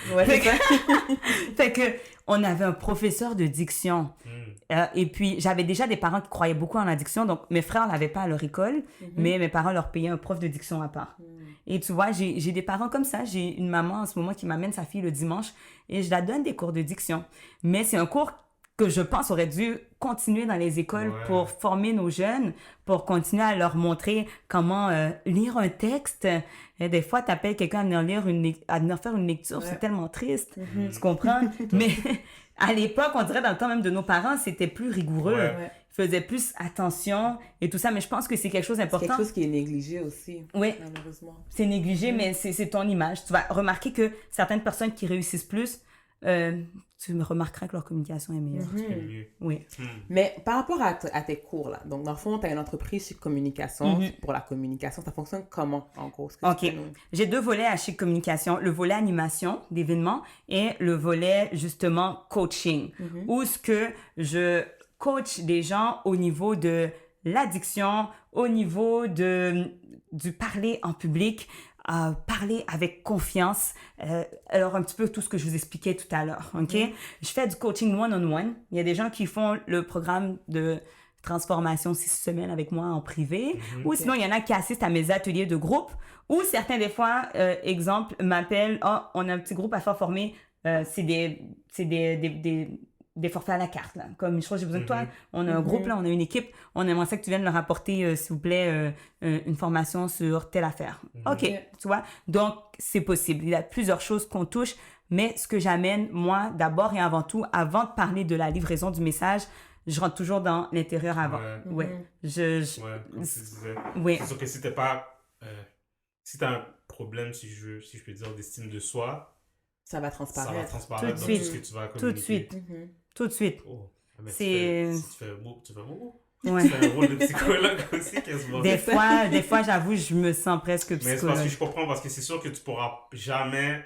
Fait que on avait un professeur de diction. Et puis, j'avais déjà des parents qui croyaient beaucoup en la diction. Donc, mes frères l'avaient pas à leur école, mais mes parents leur payaient un prof de diction à part. Et tu vois, j'ai des parents comme ça. J'ai une maman en ce moment qui m'amène sa fille le dimanche et je la donne des cours de diction. Mais c'est un cours que je pense aurait dû continuer dans les écoles pour former nos jeunes, pour continuer à leur montrer comment lire un texte. Et des fois, tu appelles quelqu'un à venir faire une lecture, c'est tellement triste. Tu comprends? Mais à l'époque, on dirait dans le temps même de nos parents, c'était plus rigoureux. Ils faisaient plus attention et tout ça. Mais je pense que c'est quelque chose d'important. C'est quelque chose qui est négligé aussi, malheureusement. C'est négligé, mais c'est ton image. Tu vas remarquer que certaines personnes qui réussissent plus, tu me remarqueras que leur communication est meilleure. Oui. Mais par rapport à tes cours, là, donc dans le fond, tu as une entreprise Chic Communication. Pour la communication, ça fonctionne comment, en gros? OK. J'ai 2 volets à Chic Communication. Le volet animation d'événements et le volet, justement, coaching. Où ce que je coach des gens au niveau de l'addiction, au niveau du parler en public, parler avec confiance. Alors, un petit peu tout ce que je vous expliquais tout à l'heure, OK? Je fais du coaching one-on-one. Il y a des gens qui font le programme de transformation 6 semaines avec moi en privé. Ou sinon, il y en a qui assistent à mes ateliers de groupe. Ou certains, des fois, exemple, m'appellent, « on a un petit groupe à faire former. C'est des forfaits à la carte, là. Comme, je crois que j'ai besoin de toi. On a un groupe, là, on a une équipe. On aimerait ça que tu viennes leur apporter, s'il vous plaît, une formation sur telle affaire. OK, tu vois? Donc, c'est possible. Il y a plusieurs choses qu'on touche, mais ce que j'amène, moi, d'abord et avant tout, avant de parler de la livraison du message, je rentre toujours dans l'intérieur avant. Comme tu disais. C'est sûr que si t'es pas... si t'as un problème, si je peux dire, d'estime de soi... Ça va transparaître. Tout de dans suite. tout ce que tu vas communiquer. Tout de suite. Tout de suite. Oh. Mais c'est... Tu fais beaucoup. Ouais. Tu fais un rôle de psychologue aussi, quasiment. Des fois, j'avoue, je me sens presque psychologue. Mais c'est parce que je comprends, parce que c'est sûr que tu pourras jamais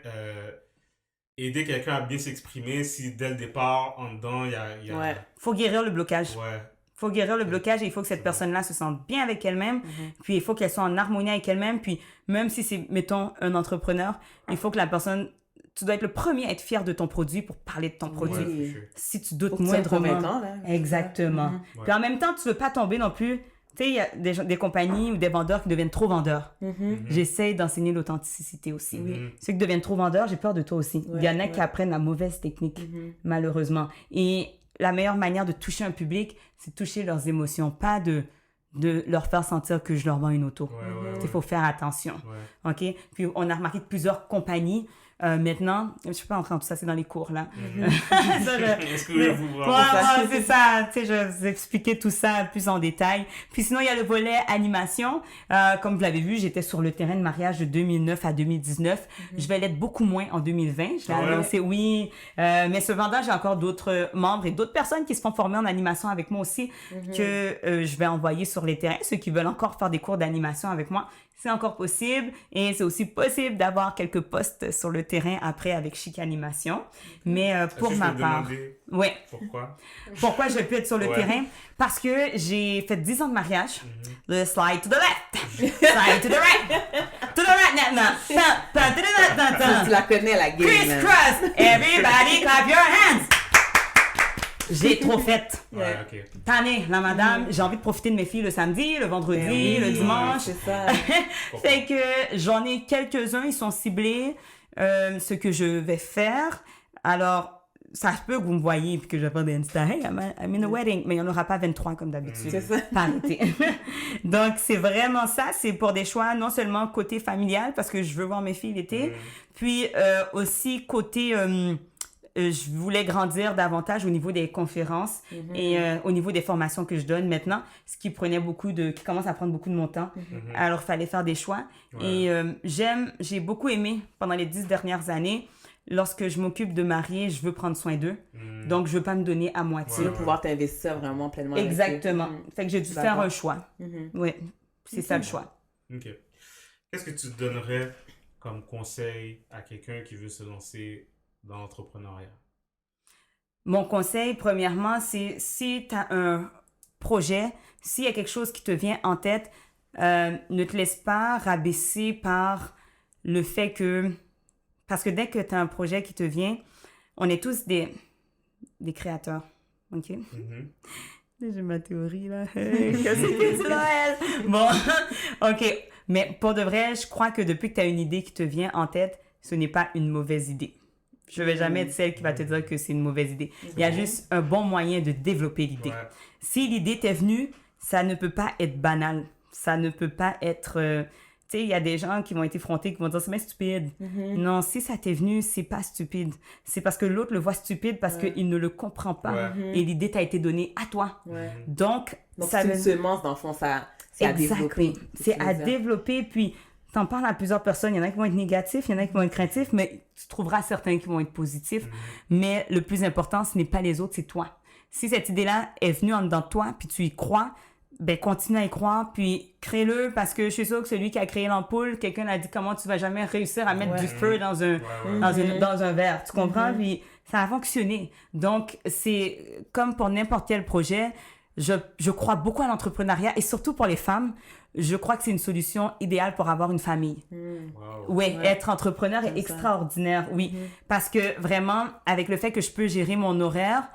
aider quelqu'un à bien s'exprimer si dès le départ, en dedans, il y a... Faut guérir le blocage. Ouais. Faut guérir le blocage et il faut que cette personne-là se sente bien avec elle-même. Puis il faut qu'elle soit en harmonie avec elle-même. Puis même si c'est, mettons, un entrepreneur, il faut que la personne... Tu dois être le premier à être fier de ton produit pour parler de ton produit. Si tu doutes moindrement. Exactement. Puis en même temps, tu veux pas tomber non plus. Tu sais, il y a des compagnies ou des vendeurs qui deviennent trop vendeurs. J'essaie d'enseigner l'authenticité aussi. Ceux qui deviennent trop vendeurs, j'ai peur de toi aussi. Il y en a qui apprennent la mauvaise technique, malheureusement. Et la meilleure manière de toucher un public, c'est de toucher leurs émotions, pas de leur faire sentir que je leur vends une auto. Il faut faire attention. OK? Puis on a remarqué que plusieurs compagnies maintenant, je ne suis pas entrer dans tout ça, c'est dans les cours, là. Est-ce que vous c'est ça. Tu sais, je vais vous expliquer tout ça plus en détail. Puis sinon, il y a le volet animation. Comme vous l'avez vu, j'étais sur le terrain de mariage de 2009 à 2019. Je vais l'être beaucoup moins en 2020. Je l'ai annoncé, oui. Mais cependant, j'ai encore d'autres membres et d'autres personnes qui se font former en animation avec moi aussi que je vais envoyer sur les terrains. Ceux qui veulent encore faire des cours d'animation avec moi, c'est encore possible et c'est aussi possible d'avoir quelques postes sur le terrain après avec Chic Animation. Mais pour ma part... Pourquoi je peux être sur le terrain? Parce que j'ai fait 10 ans de mariage. Le slide to the left, slide to the right now. Tu la connais, la game. Criss-cross, everybody clap your hands. J'ai trop fait. Tanné, la madame, j'ai envie de profiter de mes filles le samedi, le vendredi, le dimanche. C'est ça. Fait que j'en ai quelques-uns, ils sont ciblés, ce que je vais faire. Alors, ça se peut que vous me voyez et que je vais faire des Insta, hey, I'm in a wedding, mais il n'y en aura pas 23 comme d'habitude. C'est ça. Pas arrêter. Donc, c'est vraiment ça. C'est pour des choix non seulement côté familial, parce que je veux voir mes filles l'été, puis aussi côté... je voulais grandir davantage au niveau des conférences et au niveau des formations que je donne maintenant, ce qui commence à prendre beaucoup de mon temps. Alors, il fallait faire des choix. Et j'ai beaucoup aimé pendant les 10 dernières années. Lorsque je m'occupe de marier, je veux prendre soin d'eux. Donc, je veux pas me donner à moitié. Tu veux pouvoir t'investir vraiment pleinement. Exactement. Fait que j'ai dû faire un choix. Oui, c'est ça le choix. OK. Qu'est-ce que tu donnerais comme conseil à quelqu'un qui veut se lancer dans l'entrepreneuriat? Mon conseil, premièrement, c'est si tu as un projet, s'il y a quelque chose qui te vient en tête, ne te laisse pas rabaisser par le fait que... Parce que dès que tu as un projet qui te vient, on est tous des créateurs. OK? J'ai ma théorie, là. Qu'est-ce que c'est, Noël? Bon, OK. Mais pour de vrai, je crois que depuis que tu as une idée qui te vient en tête, ce n'est pas une mauvaise idée. Je vais jamais être celle qui va te dire que c'est une mauvaise idée. Il y a juste un bon moyen de développer l'idée. Ouais. Si l'idée t'est venue, ça ne peut pas être banal. Ça ne peut pas être... tu sais, il y a des gens qui vont être effrontés, qui vont dire c'est bien stupide. Non, si ça t'est venu, c'est pas stupide. C'est parce que l'autre le voit stupide parce qu'il ne le comprend pas. Ouais. Et l'idée t'a été donnée à toi. Ouais. Donc Donc, c'est une semence, dans le fond, c'est à développer. Exactly. C'est à développer, puis t'en parles à plusieurs personnes. Il y en a qui vont être négatifs, il y en a qui vont être craintifs, mais tu trouveras certains qui vont être positifs. Mais le plus important, ce n'est pas les autres, c'est toi. Si cette idée-là est venue en dedans de toi, puis tu y crois, ben continue à y croire, puis crée-le, parce que je suis sûre que celui qui a créé l'ampoule, quelqu'un a dit comment tu vas jamais réussir à mettre du feu dans un verre. Tu comprends? Puis ça a fonctionné. Donc, c'est comme pour n'importe quel projet, je crois beaucoup à l'entrepreneuriat, et surtout pour les femmes, je crois que c'est une solution idéale pour avoir une famille. Wow. Ouais, être entrepreneur est Comme ça. extraordinaire, oui. Parce que vraiment, avec le fait que je peux gérer mon horaire,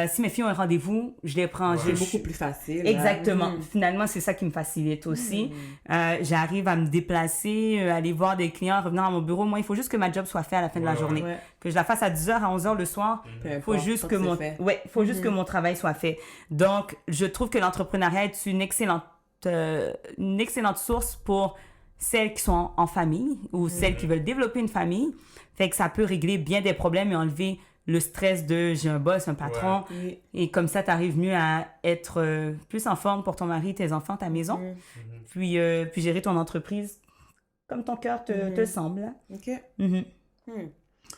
si mes filles ont un rendez-vous, je les prends. C'est beaucoup plus facile. Exactement. Finalement, c'est ça qui me facilite aussi. J'arrive à me déplacer, aller voir des clients, revenir à mon bureau. Moi, il faut juste que ma job soit faite à la fin de la journée. Ouais. Que je la fasse à 10h, à 11h le soir. Peu Faut importe, juste tant que c'est mon fait. faut juste que mon travail soit fait. Donc, je trouve que l'entrepreneuriat est une excellente source pour celles qui sont en famille ou celles qui veulent développer une famille. Fait que ça peut régler bien des problèmes et enlever le stress de j'ai un boss, un patron. Oui. Et comme ça, tu arrives mieux à être plus en forme pour ton mari, tes enfants, ta maison. Puis gérer ton entreprise comme ton cœur te semble. Hein. OK. Mhm.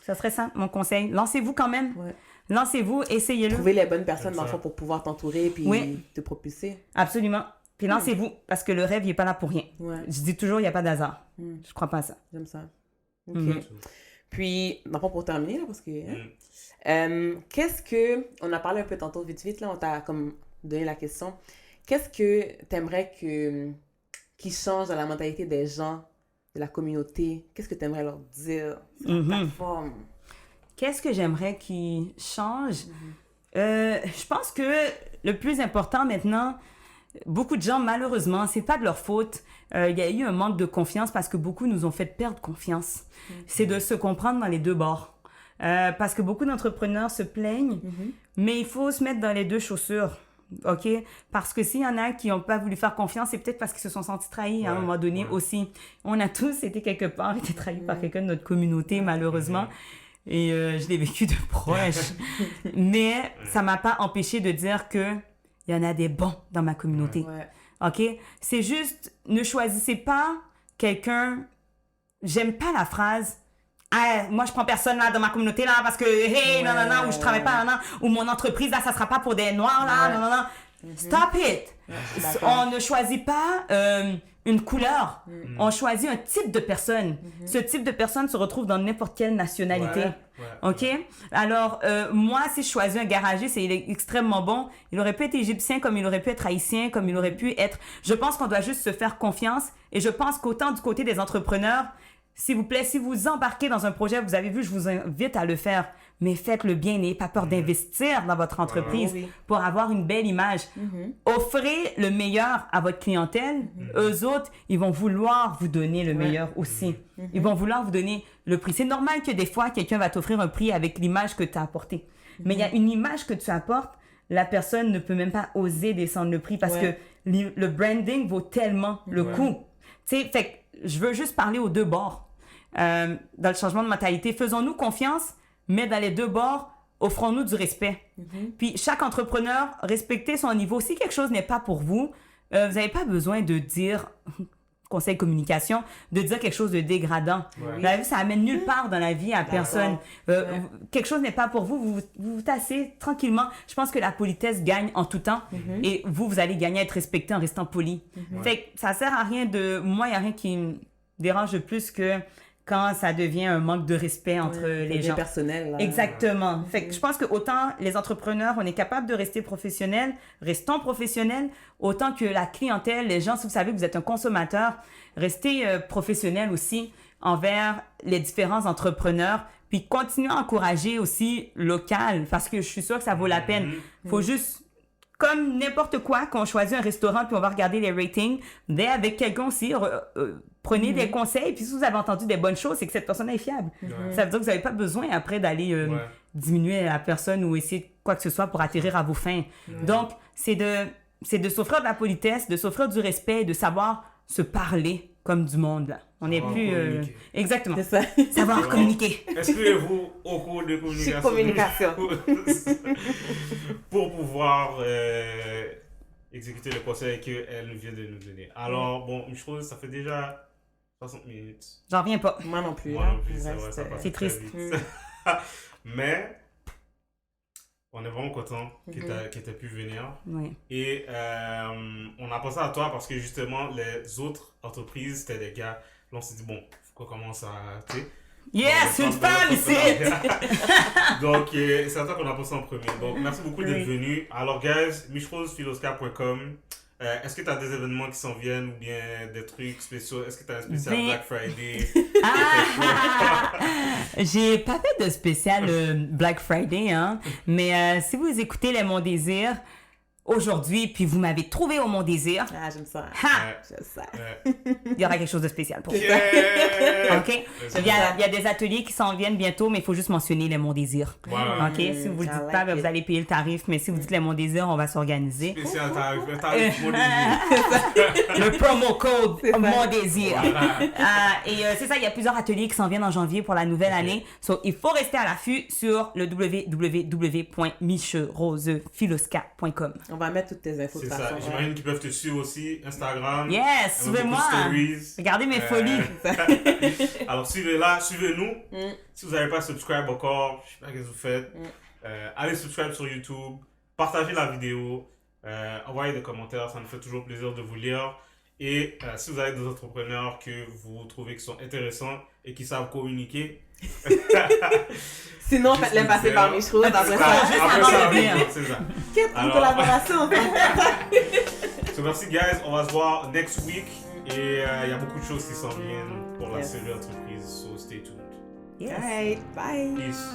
Ça serait ça, mon conseil. Lancez-vous quand même. Ouais. Lancez-vous, essayez-le. Trouver les bonnes personnes, Comme dans le ça. fond, pour pouvoir t'entourer puis Oui. te propulser. Absolument. Puis lancez-vous, parce que le rêve, il n'est pas là pour rien. Ouais, Je dis toujours, il n'y a pas d'hasard. Je crois pas à ça. j'aime ça. OK. Puis, dans le fond, pour terminer, là, parce que... qu'est-ce que... On a parlé un peu tantôt, vite, là, on t'a comme donné la question. Qu'est-ce que t'aimerais qui change dans la mentalité des gens, de la communauté? Qu'est-ce que t'aimerais leur dire sur la plateforme? Qu'est-ce que j'aimerais qu'il change? Je pense que le plus important maintenant, beaucoup de gens, malheureusement, c'est pas de leur faute. Il y a eu un manque de confiance parce que beaucoup nous ont fait perdre confiance. C'est de se comprendre dans les deux bords. Parce que beaucoup d'entrepreneurs se plaignent, mais il faut se mettre dans les deux chaussures. OK? Parce que s'il y en a qui n'ont pas voulu faire confiance, c'est peut-être parce qu'ils se sont sentis trahis à un moment donné aussi. On a tous été quelque part, été trahis par quelqu'un de notre communauté, malheureusement. Et je l'ai vécu de proche. Mais ça m'a pas empêché de dire que il y en a des bons dans ma communauté. Ouais. OK? C'est juste, ne choisissez pas quelqu'un... J'aime pas la phrase « Ah, moi, je prends personne là dans ma communauté là parce que, hey, non, ou je travaille pas, non, ou mon entreprise là, ça sera pas pour des noirs là, non. Stop it! On ne choisit pas une couleur, on choisit un type de personne. Ce type de personne se retrouve dans n'importe quelle nationalité. OK? Alors, moi, si je choisis un garagiste et il est extrêmement bon, il aurait pu être égyptien comme il aurait pu être haïtien, comme il aurait pu être... Je pense qu'on doit juste se faire confiance et je pense qu'autant du côté des entrepreneurs, s'il vous plaît, si vous embarquez dans un projet, vous avez vu, je vous invite à le faire, mais faites-le bien, n'ayez pas peur d'investir dans votre entreprise pour avoir une belle image. Offrez le meilleur à votre clientèle. Eux autres, ils vont vouloir vous donner le meilleur aussi. Ils vont vouloir vous donner le prix. C'est normal que des fois, quelqu'un va t'offrir un prix avec l'image que tu as apportée. Mais il y a une image que tu apportes, la personne ne peut même pas oser descendre le prix parce que le branding vaut tellement le coup. Tu sais, fait que je veux juste parler aux deux bords. Dans le changement de mentalité, faisons-nous confiance, mais dans les deux bords, offrons-nous du respect. Puis chaque entrepreneur, respectez son niveau. Si quelque chose n'est pas pour vous, vous n'avez pas besoin de dire, conseil communication, de dire quelque chose de dégradant. Vous avez vu, ça amène nulle part dans la vie à personne. Quelque chose n'est pas pour vous, vous tassez tranquillement. Je pense que la politesse gagne en tout temps et vous allez gagner à être respecté en restant poli. Fait que ça sert à rien de... Moi, il n'y a rien qui me dérange de plus que quand ça devient un manque de respect entre les gens. Personnel. Là. Exactement. Fait que je pense que autant les entrepreneurs, on est capable de rester professionnels, restons professionnels, autant que la clientèle, les gens, si vous savez que vous êtes un consommateur, restez professionnel aussi envers les différents entrepreneurs, puis continuez à encourager aussi local, parce que je suis sûre que ça vaut la peine. Faut juste comme n'importe quoi, qu'on choisit un restaurant puis on va regarder les ratings, mais avec quelqu'un aussi, prenez des conseils. Puis si vous avez entendu des bonnes choses, c'est que cette personne est fiable. Ça veut dire que vous n'avez pas besoin après d'aller diminuer la personne ou essayer quoi que ce soit pour atterrir à vos fins. Donc, c'est de s'offrir de la politesse, de s'offrir du respect, de savoir se parler comme du monde, là. On n'est plus... Exactement. C'est ça. Savoir communiquer. Inscrivez-vous au cours de communication. Pour pouvoir exécuter le conseil qu'elle vient de nous donner. Alors, bon, je trouve que ça fait déjà 60 minutes. J'en reviens pas. Moi non plus. Moi là. non plus, Ouais, ça passe c'est très triste. vite. Mais, on est vraiment content que tu aies pu venir. Oui. Et on a pensé à toi parce que justement, les autres entreprises, c'était des gars. Là, on s'est dit, bon, faut qu'on commence à. Tu sais, Yes, une femme ici! Donc, c'est à toi qu'on a pensé en premier. Donc, merci beaucoup d'être venu. Alors, guys, michrosephiloska.com. Est-ce que tu as des événements qui s'en viennent ou bien des trucs spéciaux? Est-ce que tu as un spécial Black Friday? J'ai pas fait de spécial Black Friday, hein, mais si vous écoutez Les Mon Désir aujourd'hui, puis vous m'avez trouvé au Mon Désir, Ah, j'aime ça. ha! J'aime ça. Il y aura quelque chose de spécial pour vous. Yeah! OK? Il y a des ateliers qui s'en viennent bientôt, mais il faut juste mentionner Les Mon Désir. Voilà. OK? Si vous le dites pas, ben, vous allez payer le tarif, mais si vous dites Les Mon Désir, on va s'organiser. Spécial tarif, mon désir. Le promo code C'est ça. Mon Désir. Voilà. Et c'est ça, il y a plusieurs ateliers qui s'en viennent en janvier pour la nouvelle année. So, il faut rester à l'affût sur le www.michrosephiloska.com. On va mettre toutes tes infos de C'est toute ça. façon. J'imagine qu'ils peuvent te suivre aussi, Instagram. Yes, avec beaucoup de suivez-moi. stories. Regardez mes folies. Alors, suivez-la, suivez-nous. Si vous n'avez pas subscribe encore, je sais pas ce que vous faites. Allez subscribe sur YouTube. Partagez la vidéo. Envoyez des commentaires. Ça nous fait toujours plaisir de vous lire. Et si vous avez des entrepreneurs que vous trouvez qui sont intéressants et qui savent communiquer, Sinon, faites-les passer par mes choses. Après ça, c'est ça. quête une Alors- collaboration. So, merci, guys. On va se voir next week. Et il y a beaucoup de choses qui s'en viennent pour la Yes. série entreprise. So, stay tuned. Yes. Alright, bye. Peace.